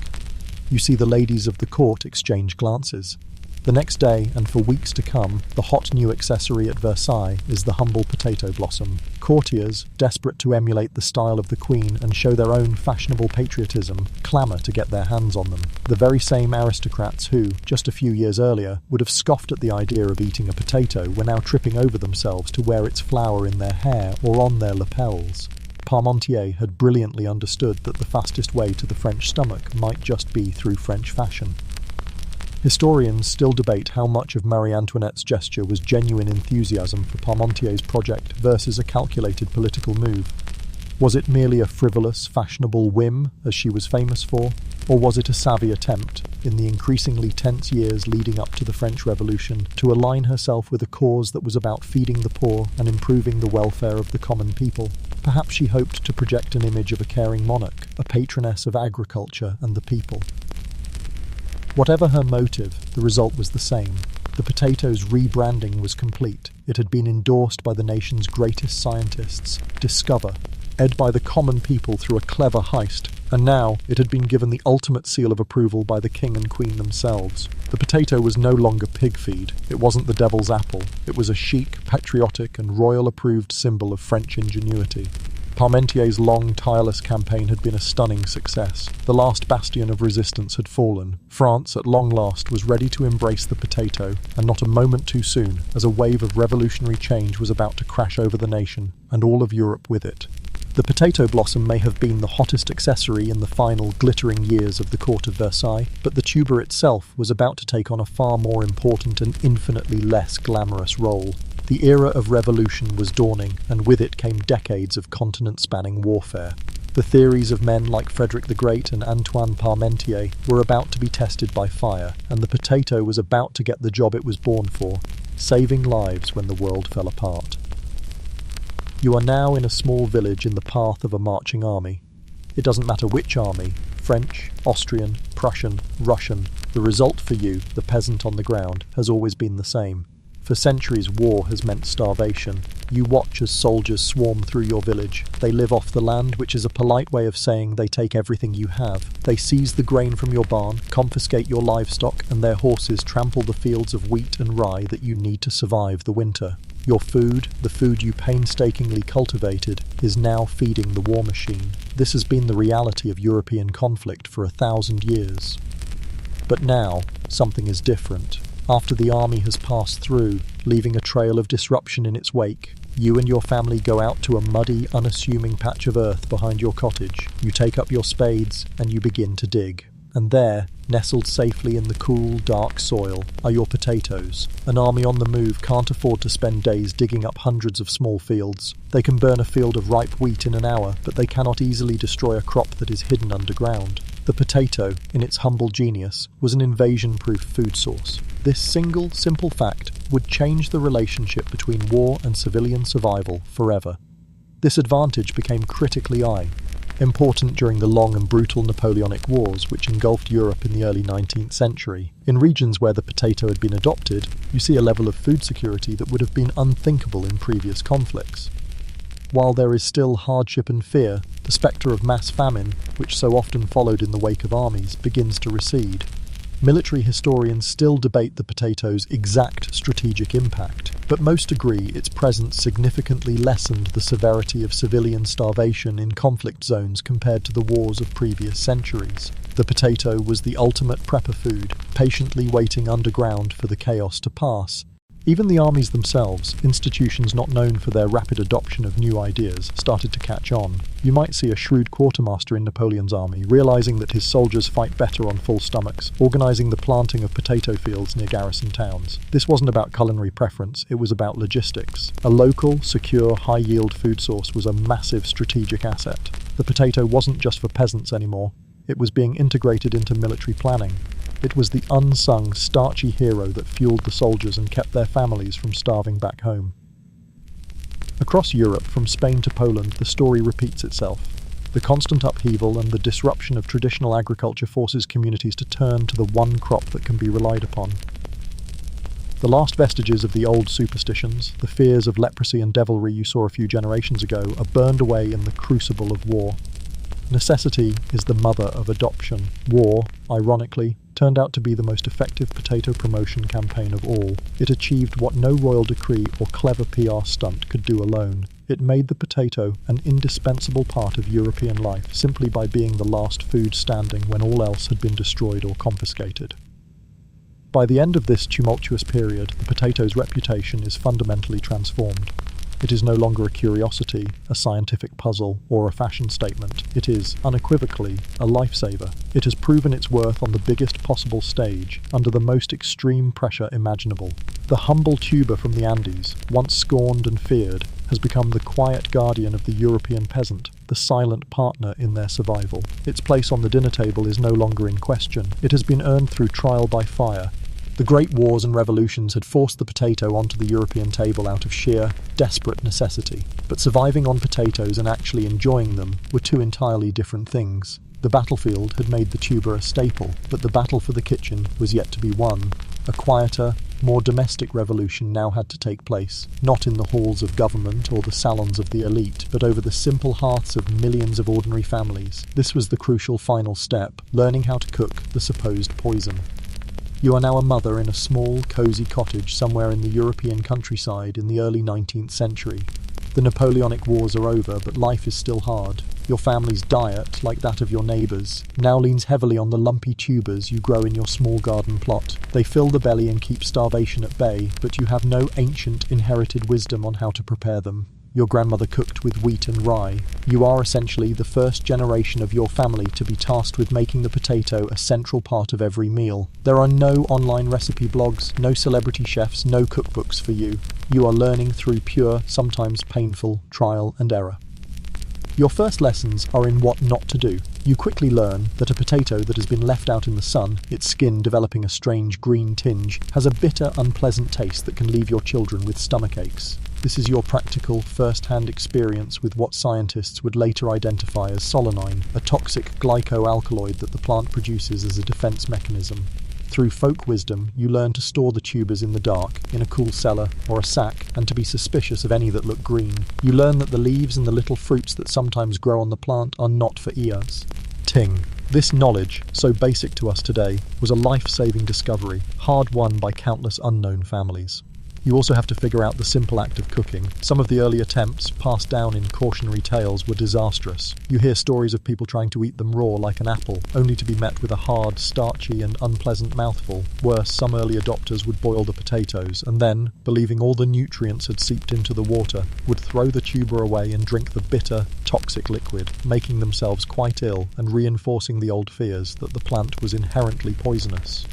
You see the ladies of the court exchange glances. The next day, and for weeks to come, the hot new accessory at Versailles is the humble potato blossom. Courtiers, desperate to emulate the style of the Queen and show their own fashionable patriotism, clamour to get their hands on them. The very same aristocrats who, just a few years earlier, would have scoffed at the idea of eating a potato were now tripping over themselves to wear its flower in their hair or on their lapels. Parmentier had brilliantly understood that the fastest way to the French stomach might just be through French fashion. Historians still debate how much of Marie Antoinette's gesture was genuine enthusiasm for Parmentier's project versus a calculated political move. Was it merely a frivolous, fashionable whim, as she was famous for, or was it a savvy attempt, in the increasingly tense years leading up to the French Revolution, to align herself with a cause that was about feeding the poor and improving the welfare of the common people? Perhaps she hoped to project an image of a caring monarch, a patroness of agriculture and the people. Whatever her motive, the result was the same. The potato's rebranding was complete. It had been endorsed by the nation's greatest scientists, discover, ed by the common people through a clever heist, and now it had been given the ultimate seal of approval by the king and queen themselves. The potato was no longer pig feed. It wasn't the devil's apple. It was a chic, patriotic, and royal-approved symbol of French ingenuity. Parmentier's long, tireless campaign had been a stunning success. The last bastion of resistance had fallen. France, at long last, was ready to embrace the potato, and not a moment too soon, as a wave of revolutionary change was about to crash over the nation, and all of Europe with it. The potato blossom may have been the hottest accessory in the final glittering years of the court of Versailles, but the tuber itself was about to take on a far more important and infinitely less glamorous role. The era of revolution was dawning, and with it came decades of continent-spanning warfare. The theories of men like Frederick the Great and Antoine Parmentier were about to be tested by fire, and the potato was about to get the job it was born for, saving lives when the world fell apart. You are now in a small village in the path of a marching army. It doesn't matter which army, French, Austrian, Prussian, Russian, the result for you, the peasant on the ground, has always been the same. For centuries, war has meant starvation. You watch as soldiers swarm through your village. They live off the land, which is a polite way of saying they take everything you have. They seize the grain from your barn, confiscate your livestock, and their horses trample the fields of wheat and rye that you need to survive the winter. Your food, the food you painstakingly cultivated, is now feeding the war machine. This has been the reality of European conflict for 1,000 years. But now, something is different. After the army has passed through, leaving a trail of disruption in its wake, you and your family go out to a muddy, unassuming patch of earth behind your cottage. You take up your spades and you begin to dig. And there, nestled safely in the cool, dark soil, are your potatoes. An army on the move can't afford to spend days digging up hundreds of small fields. They can burn a field of ripe wheat in an hour, but they cannot easily destroy a crop that is hidden underground. The potato, in its humble genius, was an invasion-proof food source. This single, simple fact would change the relationship between war and civilian survival forever. This advantage became critically important during the long and brutal Napoleonic Wars, which engulfed Europe in the early 19th century. In regions where the potato had been adopted, you see a level of food security that would have been unthinkable in previous conflicts. While there is still hardship and fear, the spectre of mass famine, which so often followed in the wake of armies, begins to recede. Military historians still debate the potato's exact strategic impact, but most agree its presence significantly lessened the severity of civilian starvation in conflict zones compared to the wars of previous centuries. The potato was the ultimate prepper food, patiently waiting underground for the chaos to pass. Even the armies themselves, institutions not known for their rapid adoption of new ideas, started to catch on. You might see a shrewd quartermaster in Napoleon's army, realizing that his soldiers fight better on full stomachs, organizing the planting of potato fields near garrison towns. This wasn't about culinary preference, it was about logistics. A local, secure, high-yield food source was a massive strategic asset. The potato wasn't just for peasants anymore. It was being integrated into military planning. It was the unsung, starchy hero that fueled the soldiers and kept their families from starving back home. Across Europe, from Spain to Poland, the story repeats itself. The constant upheaval and the disruption of traditional agriculture forces communities to turn to the one crop that can be relied upon. The last vestiges of the old superstitions, the fears of leprosy and devilry you saw a few generations ago, are burned away in the crucible of war. Necessity is the mother of adoption. War, ironically, turned out to be the most effective potato promotion campaign of all. It achieved what no royal decree or clever PR stunt could do alone. It made the potato an indispensable part of European life simply by being the last food standing when all else had been destroyed or confiscated. By the end of this tumultuous period, the potato's reputation is fundamentally transformed. It is no longer a curiosity, a scientific puzzle, or a fashion statement. It is, unequivocally, a lifesaver. It has proven its worth on the biggest possible stage, under the most extreme pressure imaginable. The humble tuber from the Andes, once scorned and feared, has become the quiet guardian of the European peasant, the silent partner in their survival. Its place on the dinner table is no longer in question. It has been earned through trial by fire. The great wars and revolutions had forced the potato onto the European table out of sheer, desperate necessity. But surviving on potatoes and actually enjoying them were two entirely different things. The battlefield had made the tuber a staple, but the battle for the kitchen was yet to be won. A quieter, more domestic revolution now had to take place, not in the halls of government or the salons of the elite, but over the simple hearths of millions of ordinary families. This was the crucial final step, learning how to cook the supposed poison. You are now a mother in a small, cosy cottage somewhere in the European countryside in the early 19th century. The Napoleonic Wars are over, but life is still hard. Your family's diet, like that of your neighbours, now leans heavily on the lumpy tubers you grow in your small garden plot. They fill the belly and keep starvation at bay, but you have no ancient, inherited wisdom on how to prepare them. Your grandmother cooked with wheat and rye. You are essentially the first generation of your family to be tasked with making the potato a central part of every meal. There are no online recipe blogs, no celebrity chefs, no cookbooks for you. You are learning through pure, sometimes painful, trial and error. Your first lessons are in what not to do. You quickly learn that a potato that has been left out in the sun, its skin developing a strange green tinge, has a bitter, unpleasant taste that can leave your children with stomach aches. This is your practical, first-hand experience with what scientists would later identify as solanine, a toxic glycoalkaloid that the plant produces as a defense mechanism. Through folk wisdom, you learn to store the tubers in the dark, in a cool cellar or a sack, and to be suspicious of any that look green. You learn that the leaves and the little fruits that sometimes grow on the plant are not for ears. Ting. This knowledge, so basic to us today, was a life-saving discovery, hard-won by countless unknown families. You also have to figure out the simple act of cooking. Some of the early attempts, passed down in cautionary tales, were disastrous. You hear stories of people trying to eat them raw like an apple, only to be met with a hard, starchy and unpleasant mouthful. Worse, some early adopters would boil the potatoes and then, believing all the nutrients had seeped into the water, would throw the tuber away and drink the bitter, toxic liquid, making themselves quite ill and reinforcing the old fears that the plant was inherently poisonous.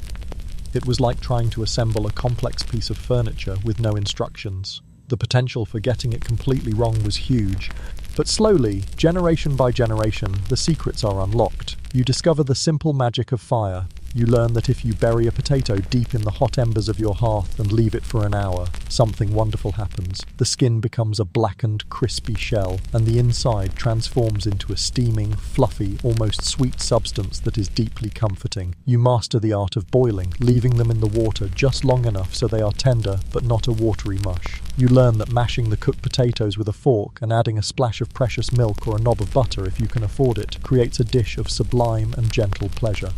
It was like trying to assemble a complex piece of furniture with no instructions. The potential for getting it completely wrong was huge. But slowly, generation by generation, the secrets are unlocked. You discover the simple magic of fire. You learn that if you bury a potato deep in the hot embers of your hearth and leave it for an hour, something wonderful happens. The skin becomes a blackened, crispy shell, and the inside transforms into a steaming, fluffy, almost sweet substance that is deeply comforting. You master the art of boiling, leaving them in the water just long enough so they are tender but not a watery mush. You learn that mashing the cooked potatoes with a fork and adding a splash of precious milk or a knob of butter if you can afford it creates a dish of sublime and gentle pleasure.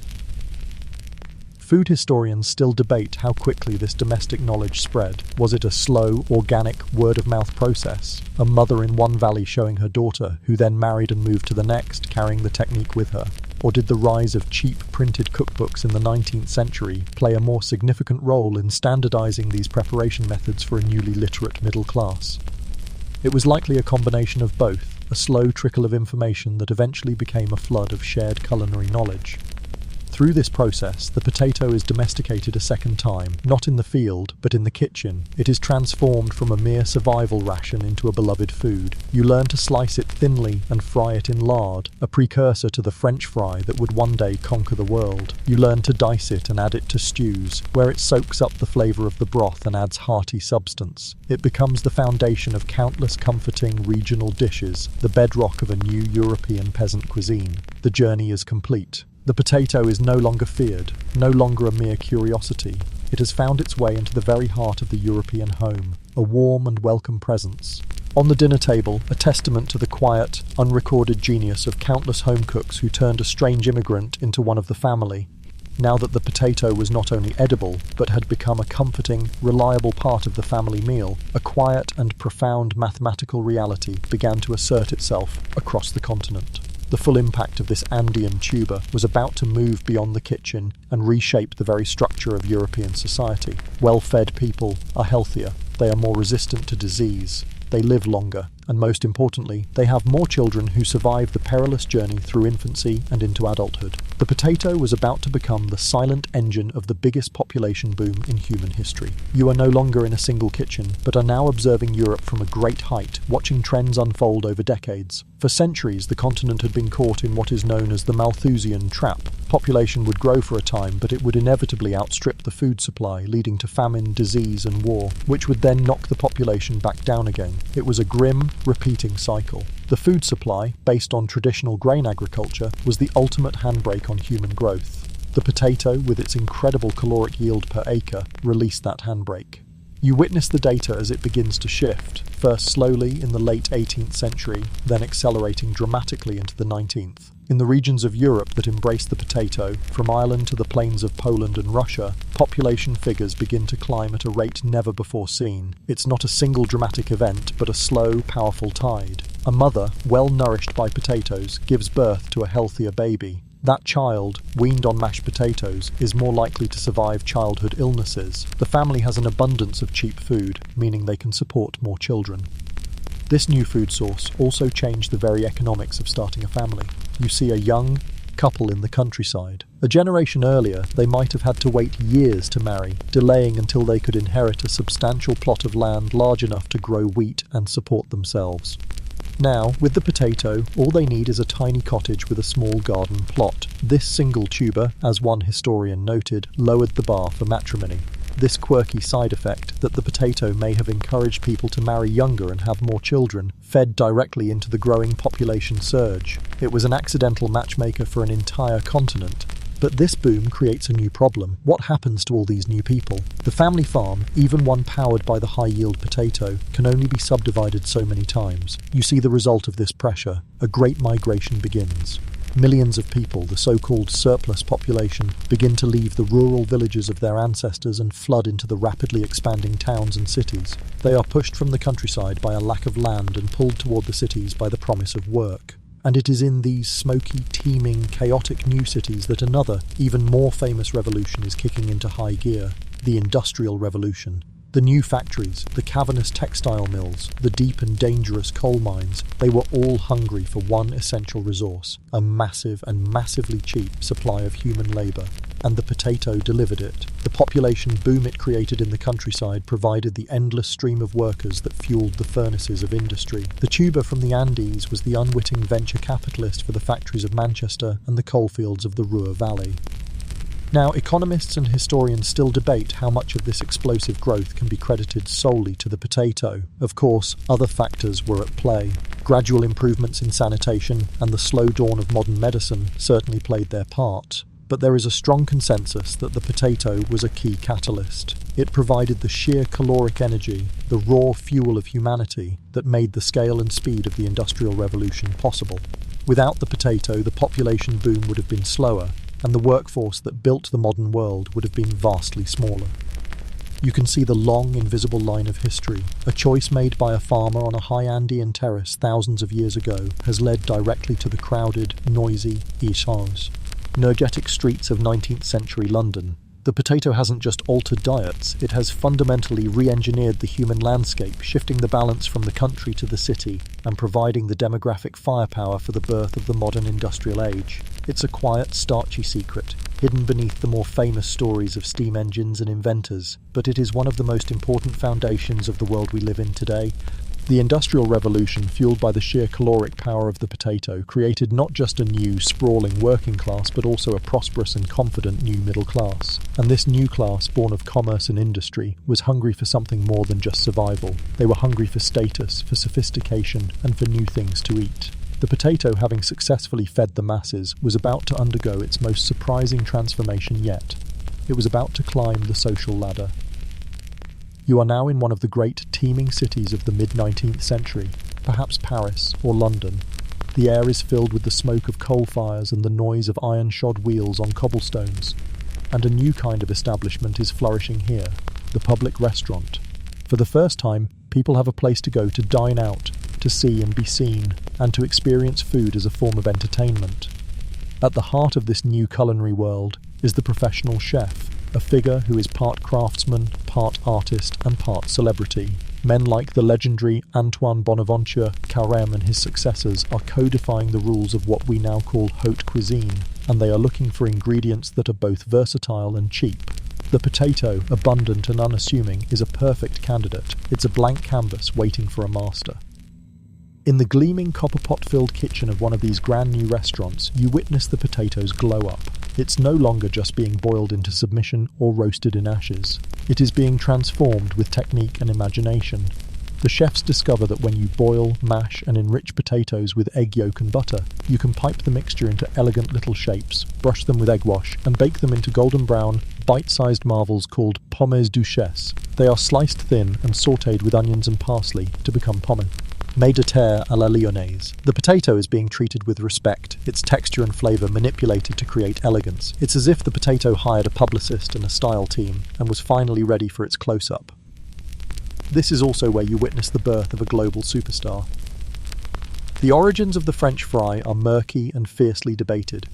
Food historians still debate how quickly this domestic knowledge spread. Was it a slow, organic, word-of-mouth process? A mother in one valley showing her daughter, who then married and moved to the next, carrying the technique with her? Or did the rise of cheap printed cookbooks in the 19th century play a more significant role in standardizing these preparation methods for a newly literate middle class? It was likely a combination of both, a slow trickle of information that eventually became a flood of shared culinary knowledge. Through this process, the potato is domesticated a second time, not in the field, but in the kitchen. It is transformed from a mere survival ration into a beloved food. You learn to slice it thinly and fry it in lard, a precursor to the French fry that would one day conquer the world. You learn to dice it and add it to stews, where it soaks up the flavour of the broth and adds hearty substance. It becomes the foundation of countless comforting regional dishes, the bedrock of a new European peasant cuisine. The journey is complete. The potato is no longer feared, no longer a mere curiosity. It has found its way into the very heart of the European home, a warm and welcome presence. On the dinner table, a testament to the quiet, unrecorded genius of countless home cooks who turned a strange immigrant into one of the family. Now that the potato was not only edible, but had become a comforting, reliable part of the family meal, a quiet and profound mathematical reality began to assert itself across the continent. The full impact of this Andean tuber was about to move beyond the kitchen and reshape the very structure of European society. Well-fed people are healthier, they are more resistant to disease, they live longer, and most importantly, they have more children who survive the perilous journey through infancy and into adulthood. The potato was about to become the silent engine of the biggest population boom in human history. You are no longer in a single kitchen, but are now observing Europe from a great height, watching trends unfold over decades. For centuries, the continent had been caught in what is known as the Malthusian trap. Population would grow for a time, but it would inevitably outstrip the food supply, leading to famine, disease, and war, which would then knock the population back down again. It was a grim, repeating cycle. The food supply, based on traditional grain agriculture, was the ultimate handbrake on human growth. The potato, with its incredible caloric yield per acre, released that handbrake. You witness the data as it begins to shift, first slowly in the late 18th century, then accelerating dramatically into the 19th. In the regions of Europe that embrace the potato, from Ireland to the plains of Poland and Russia, population figures begin to climb at a rate never before seen. It's not a single dramatic event, but a slow, powerful tide. A mother, well nourished by potatoes, gives birth to a healthier baby. That child, weaned on mashed potatoes, is more likely to survive childhood illnesses. The family has an abundance of cheap food, meaning they can support more children. This new food source also changed the very economics of starting a family. You see a young couple in the countryside. A generation earlier, they might have had to wait years to marry, delaying until they could inherit a substantial plot of land large enough to grow wheat and support themselves. Now, with the potato, all they need is a tiny cottage with a small garden plot. This single tuber, as one historian noted, lowered the bar for matrimony. This quirky side effect, that the potato may have encouraged people to marry younger and have more children, fed directly into the growing population surge. It was an accidental matchmaker for an entire continent. But this boom creates a new problem. What happens to all these new people? The family farm, even one powered by the high-yield potato, can only be subdivided so many times. You see the result of this pressure. A great migration begins. Millions of people, the so-called surplus population, begin to leave the rural villages of their ancestors and flood into the rapidly expanding towns and cities. They are pushed from the countryside by a lack of land and pulled toward the cities by the promise of work. And it is in these smoky, teeming, chaotic new cities that another, even more famous revolution is kicking into high gear: the Industrial Revolution. The new factories, the cavernous textile mills, the deep and dangerous coal mines, they were all hungry for one essential resource: a massive and massively cheap supply of human labour. And the potato delivered it. The population boom it created in the countryside provided the endless stream of workers that fueled the furnaces of industry. The tuber from the Andes was the unwitting venture capitalist for the factories of Manchester and the coalfields of the Ruhr Valley. Now, economists and historians still debate how much of this explosive growth can be credited solely to the potato. Of course, other factors were at play. Gradual improvements in sanitation and the slow dawn of modern medicine certainly played their part. But there is a strong consensus that the potato was a key catalyst. It provided the sheer caloric energy, the raw fuel of humanity, that made the scale and speed of the Industrial Revolution possible. Without the potato, the population boom would have been slower, and the workforce that built the modern world would have been vastly smaller. You can see the long, invisible line of history. A choice made by a farmer on a high Andean terrace thousands of years ago has led directly to the crowded, noisy energetic streets of 19th century London. The potato hasn't just altered diets, it has fundamentally re-engineered the human landscape, shifting the balance from the country to the city and providing the demographic firepower for the birth of the modern industrial age. It's a quiet, starchy secret, hidden beneath the more famous stories of steam engines and inventors, but it is one of the most important foundations of the world we live in today. The Industrial Revolution, fueled by the sheer caloric power of the potato, created not just a new, sprawling working class, but also a prosperous and confident new middle class. And this new class, born of commerce and industry, was hungry for something more than just survival. They were hungry for status, for sophistication, and for new things to eat. The potato, having successfully fed the masses, was about to undergo its most surprising transformation yet. It was about to climb the social ladder. You are now in one of the great teeming cities of the mid-19th century, perhaps Paris or London. The air is filled with the smoke of coal fires and the noise of iron-shod wheels on cobblestones. And a new kind of establishment is flourishing here, the public restaurant. For the first time, people have a place to go to dine out, to see and be seen, and to experience food as a form of entertainment. At the heart of this new culinary world is the professional chef, a figure who is part craftsman, part artist, and part celebrity. Men like the legendary Antoine Parmentier, Carême and his successors are codifying the rules of what we now call haute cuisine, and they are looking for ingredients that are both versatile and cheap. The potato, abundant and unassuming, is a perfect candidate. It's a blank canvas waiting for a master. In the gleaming copper-pot-filled kitchen of one of these grand new restaurants, you witness the potatoes glow up. It's no longer just being boiled into submission or roasted in ashes. It is being transformed with technique and imagination. The chefs discover that when you boil, mash and enrich potatoes with egg yolk and butter, you can pipe the mixture into elegant little shapes, brush them with egg wash, and bake them into golden brown, bite-sized marvels called pommes duchesse. They are sliced thin and sautéed with onions and parsley to become pommes. Made de terre à la lyonnaise. The potato is being treated with respect, its texture and flavour manipulated to create elegance. It's as if the potato hired a publicist and a style team and was finally ready for its close-up. This is also where you witness the birth of a global superstar. The origins of the French fry are murky and fiercely debated.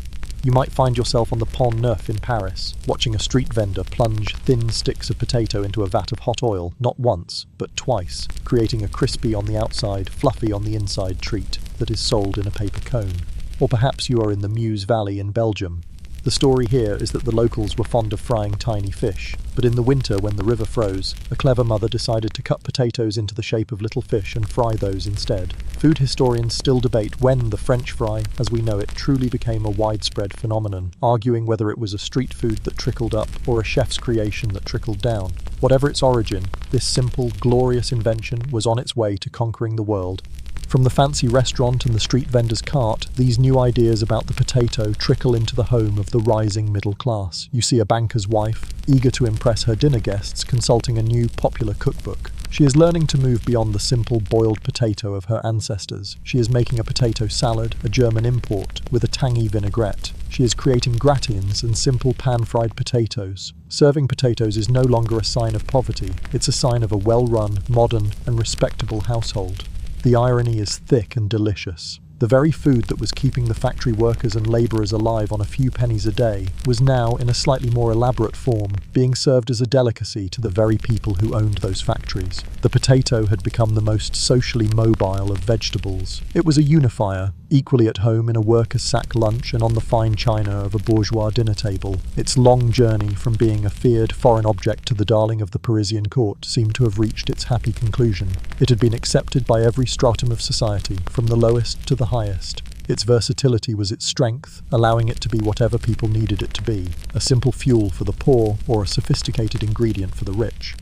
You might find yourself on the Pont Neuf in Paris, watching a street vendor plunge thin sticks of potato into a vat of hot oil, not once, but twice, creating a crispy on the outside, fluffy on the inside treat that is sold in a paper cone. Or perhaps you are in the Meuse Valley in Belgium. The story here is that the locals were fond of frying tiny fish, but in the winter when the river froze, a clever mother decided to cut potatoes into the shape of little fish and fry those instead. Food historians still debate when the French fry, as we know it, truly became a widespread phenomenon, arguing whether it was a street food that trickled up or a chef's creation that trickled down. Whatever its origin, this simple, glorious invention was on its way to conquering the world. From the fancy restaurant and the street vendor's cart, these new ideas about the potato trickle into the home of the rising middle class. You see a banker's wife, eager to impress her dinner guests, consulting a new popular cookbook. She is learning to move beyond the simple boiled potato of her ancestors. She is making a potato salad, a German import, with a tangy vinaigrette. She is creating gratins and simple pan-fried potatoes. Serving potatoes is no longer a sign of poverty. It's a sign of a well-run, modern, and respectable household. The irony is thick and delicious. The very food that was keeping the factory workers and labourers alive on a few pennies a day was now, in a slightly more elaborate form, being served as a delicacy to the very people who owned those factories. The potato had become the most socially mobile of vegetables. It was a unifier, equally at home in a worker's sack lunch and on the fine china of a bourgeois dinner table. Its long journey from being a feared foreign object to the darling of the Parisian court seemed to have reached its happy conclusion. It had been accepted by every stratum of society, from the lowest to the highest. Its versatility was its strength, allowing it to be whatever people needed it to be, a simple fuel for the poor or a sophisticated ingredient for the rich.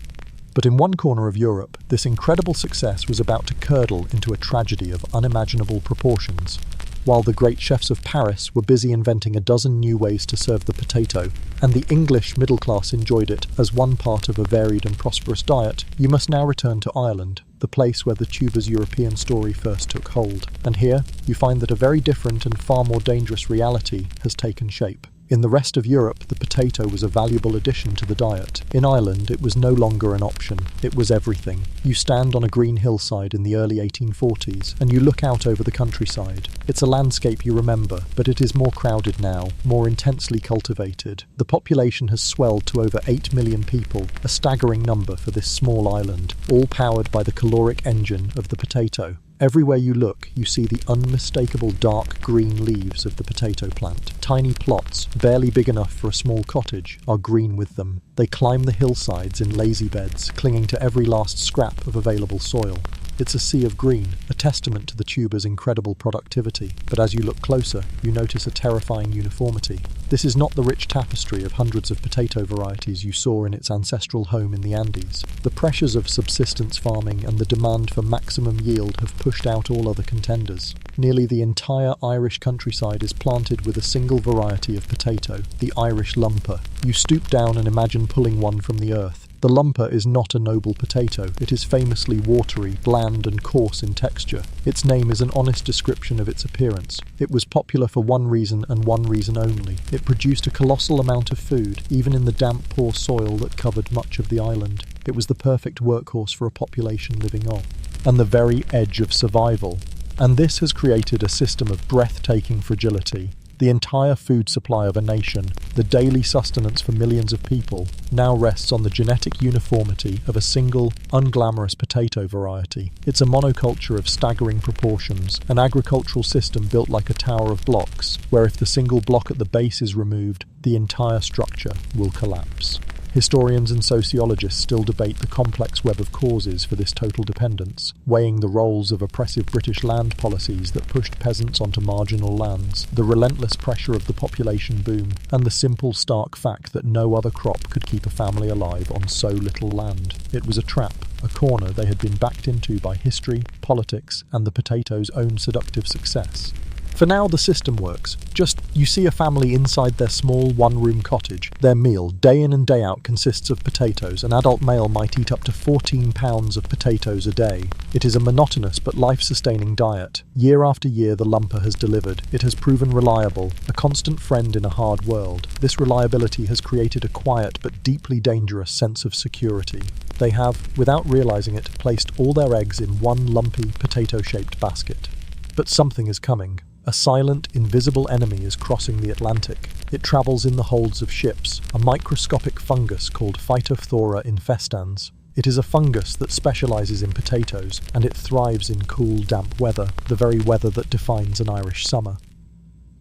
But in one corner of Europe, this incredible success was about to curdle into a tragedy of unimaginable proportions. While the great chefs of Paris were busy inventing a dozen new ways to serve the potato, and the English middle class enjoyed it as one part of a varied and prosperous diet, you must now return to Ireland, the place where the tuber's European story first took hold. And here, you find that a very different and far more dangerous reality has taken shape. In the rest of Europe, the potato was a valuable addition to the diet. In Ireland, it was no longer an option. It was everything. You stand on a green hillside in the early 1840s, and you look out over the countryside. It's a landscape you remember, but it is more crowded now, more intensely cultivated. The population has swelled to over 8 million people, a staggering number for this small island, all powered by the caloric engine of the potato. Everywhere you look, you see the unmistakable dark green leaves of the potato plant. Tiny plots, barely big enough for a small cottage, are green with them. They climb the hillsides in lazy beds, clinging to every last scrap of available soil. It's a sea of green, a testament to the tuber's incredible productivity. But as you look closer, you notice a terrifying uniformity. This is not the rich tapestry of hundreds of potato varieties you saw in its ancestral home in the Andes. The pressures of subsistence farming and the demand for maximum yield have pushed out all other contenders. Nearly the entire Irish countryside is planted with a single variety of potato, the Irish lumper. You stoop down and imagine pulling one from the earth. The lumper is not a noble potato. It is famously watery, bland and coarse in texture. Its name is an honest description of its appearance. It was popular for one reason and one reason only. It produced a colossal amount of food, even in the damp, poor soil that covered much of the island. It was the perfect workhorse for a population living off, and the very edge of survival. And this has created a system of breathtaking fragility. The entire food supply of a nation, the daily sustenance for millions of people, now rests on the genetic uniformity of a single, unglamorous potato variety. It's a monoculture of staggering proportions, an agricultural system built like a tower of blocks, where if the single block at the base is removed, the entire structure will collapse. Historians and sociologists still debate the complex web of causes for this total dependence, weighing the roles of oppressive British land policies that pushed peasants onto marginal lands, the relentless pressure of the population boom, and the simple, stark fact that no other crop could keep a family alive on so little land. It was a trap, a corner they had been backed into by history, politics, and the potato's own seductive success. For now, the system works. Just, you see a family inside their small one-room cottage. Their meal, day in and day out, consists of potatoes. An adult male might eat up to 14 pounds of potatoes a day. It is a monotonous but life-sustaining diet. Year after year, the lumper has delivered. It has proven reliable, a constant friend in a hard world. This reliability has created a quiet but deeply dangerous sense of security. They have, without realizing it, placed all their eggs in one lumpy, potato-shaped basket. But something is coming. A silent, invisible enemy is crossing the Atlantic. It travels in the holds of ships, a microscopic fungus called Phytophthora infestans. It is a fungus that specializes in potatoes, and it thrives in cool, damp weather, the very weather that defines an Irish summer.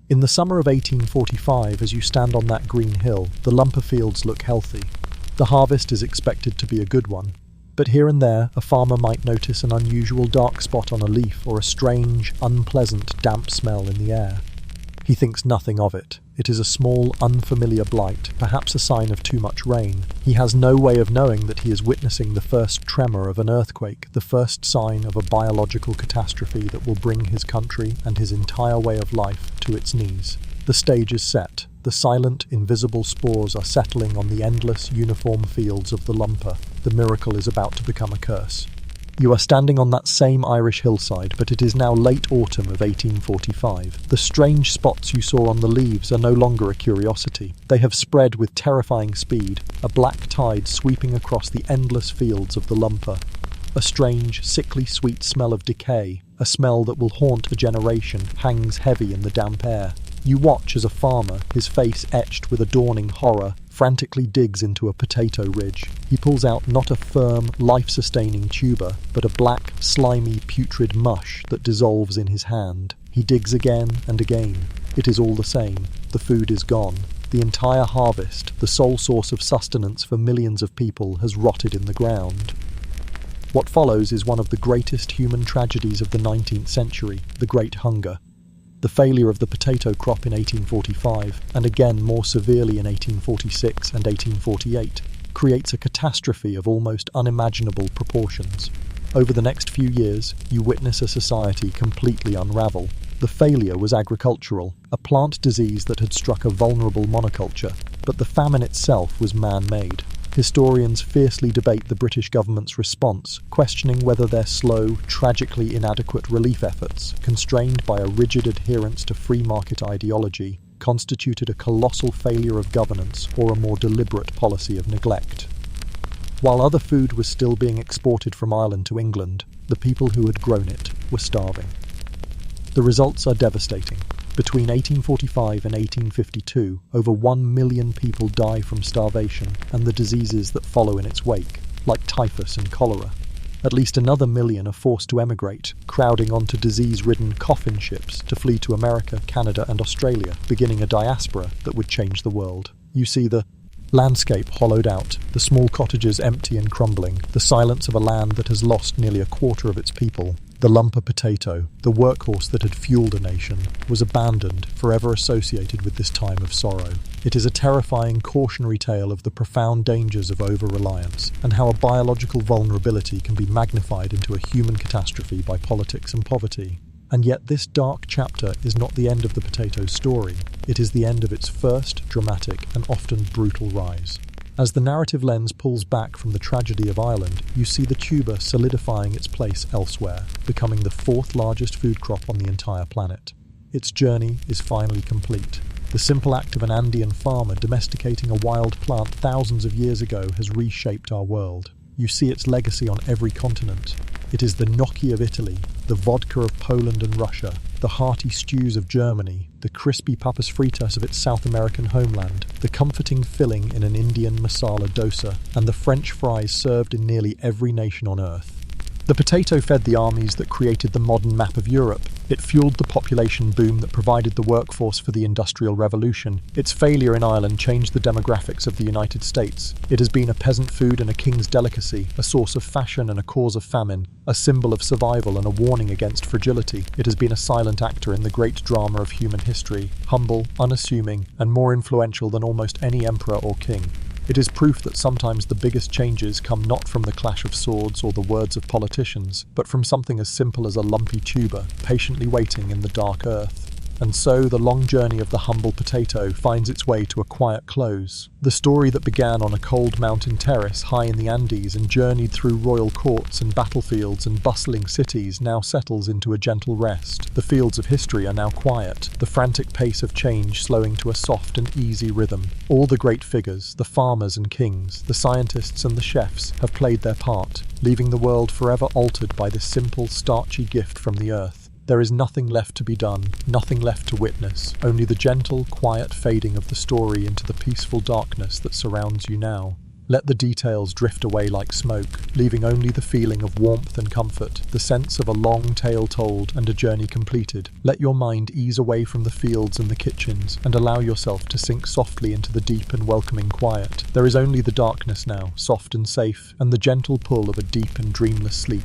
In the summer of 1845, as you stand on that green hill, the lumper fields look healthy. The harvest is expected to be a good one. But here and there, a farmer might notice an unusual dark spot on a leaf or a strange, unpleasant, damp smell in the air. He thinks nothing of it. It is a small, unfamiliar blight, perhaps a sign of too much rain. He has no way of knowing that he is witnessing the first tremor of an earthquake, the first sign of a biological catastrophe that will bring his country and his entire way of life to its knees. The stage is set. The silent, invisible spores are settling on the endless, uniform fields of the lumper. The miracle is about to become a curse. You are standing on that same Irish hillside, but it is now late autumn of 1845. The strange spots you saw on the leaves are no longer a curiosity. They have spread with terrifying speed, a black tide sweeping across the endless fields of the lumper. A strange, sickly sweet smell of decay, a smell that will haunt a generation, hangs heavy in the damp air. You watch as a farmer, his face etched with a dawning horror, frantically digs into a potato ridge. He pulls out not a firm, life-sustaining tuber, but a black, slimy, putrid mush that dissolves in his hand. He digs again and again. It is all the same. The food is gone. The entire harvest, the sole source of sustenance for millions of people, has rotted in the ground. What follows is one of the greatest human tragedies of the 19th century, the Great Hunger. The failure of the potato crop in 1845, and again more severely in 1846 and 1848, creates a catastrophe of almost unimaginable proportions. Over the next few years, you witness a society completely unravel. The failure was agricultural, a plant disease that had struck a vulnerable monoculture, but the famine itself was man-made. Historians fiercely debate the British government's response, questioning whether their slow, tragically inadequate relief efforts, constrained by a rigid adherence to free market ideology, constituted a colossal failure of governance or a more deliberate policy of neglect. While other food was still being exported from Ireland to England, the people who had grown it were starving. The results are devastating. Between 1845 and 1852, over 1 million people die from starvation and the diseases that follow in its wake, like typhus and cholera. At least another million are forced to emigrate, crowding onto disease-ridden coffin ships to flee to America, Canada and Australia, beginning a diaspora that would change the world. You see the landscape hollowed out, the small cottages empty and crumbling, the silence of a land that has lost nearly a quarter of its people. The lumper potato, the workhorse that had fueled a nation, was abandoned, forever associated with this time of sorrow. It is a terrifying cautionary tale of the profound dangers of over-reliance, and how a biological vulnerability can be magnified into a human catastrophe by politics and poverty. And yet this dark chapter is not the end of the potato's story. It is the end of its first, dramatic, and often brutal rise. As the narrative lens pulls back from the tragedy of Ireland, you see the tuber solidifying its place elsewhere, becoming the fourth largest food crop on the entire planet. Its journey is finally complete. The simple act of an Andean farmer domesticating a wild plant thousands of years ago has reshaped our world. You see its legacy on every continent. It is the gnocchi of Italy, the vodka of Poland and Russia, the hearty stews of Germany, the crispy papas fritas of its South American homeland, the comforting filling in an Indian masala dosa, and the French fries served in nearly every nation on earth. The potato fed the armies that created the modern map of Europe. It fueled the population boom that provided the workforce for the Industrial Revolution. Its failure in Ireland changed the demographics of the United States. It has been a peasant food and a king's delicacy, a source of fashion and a cause of famine, a symbol of survival and a warning against fragility. It has been a silent actor in the great drama of human history, humble, unassuming, and more influential than almost any emperor or king. It is proof that sometimes the biggest changes come not from the clash of swords or the words of politicians, but from something as simple as a lumpy tuber, patiently waiting in the dark earth. And so the long journey of the humble potato finds its way to a quiet close. The story that began on a cold mountain terrace high in the Andes and journeyed through royal courts and battlefields and bustling cities now settles into a gentle rest. The fields of history are now quiet, the frantic pace of change slowing to a soft and easy rhythm. All the great figures, the farmers and kings, the scientists and the chefs, have played their part, leaving the world forever altered by this simple, starchy gift from the earth. There is nothing left to be done, nothing left to witness, only the gentle, quiet fading of the story into the peaceful darkness that surrounds you now. Let the details drift away like smoke, leaving only the feeling of warmth and comfort, the sense of a long tale told and a journey completed. Let your mind ease away from the fields and the kitchens, and allow yourself to sink softly into the deep and welcoming quiet. There is only the darkness now, soft and safe, and the gentle pull of a deep and dreamless sleep.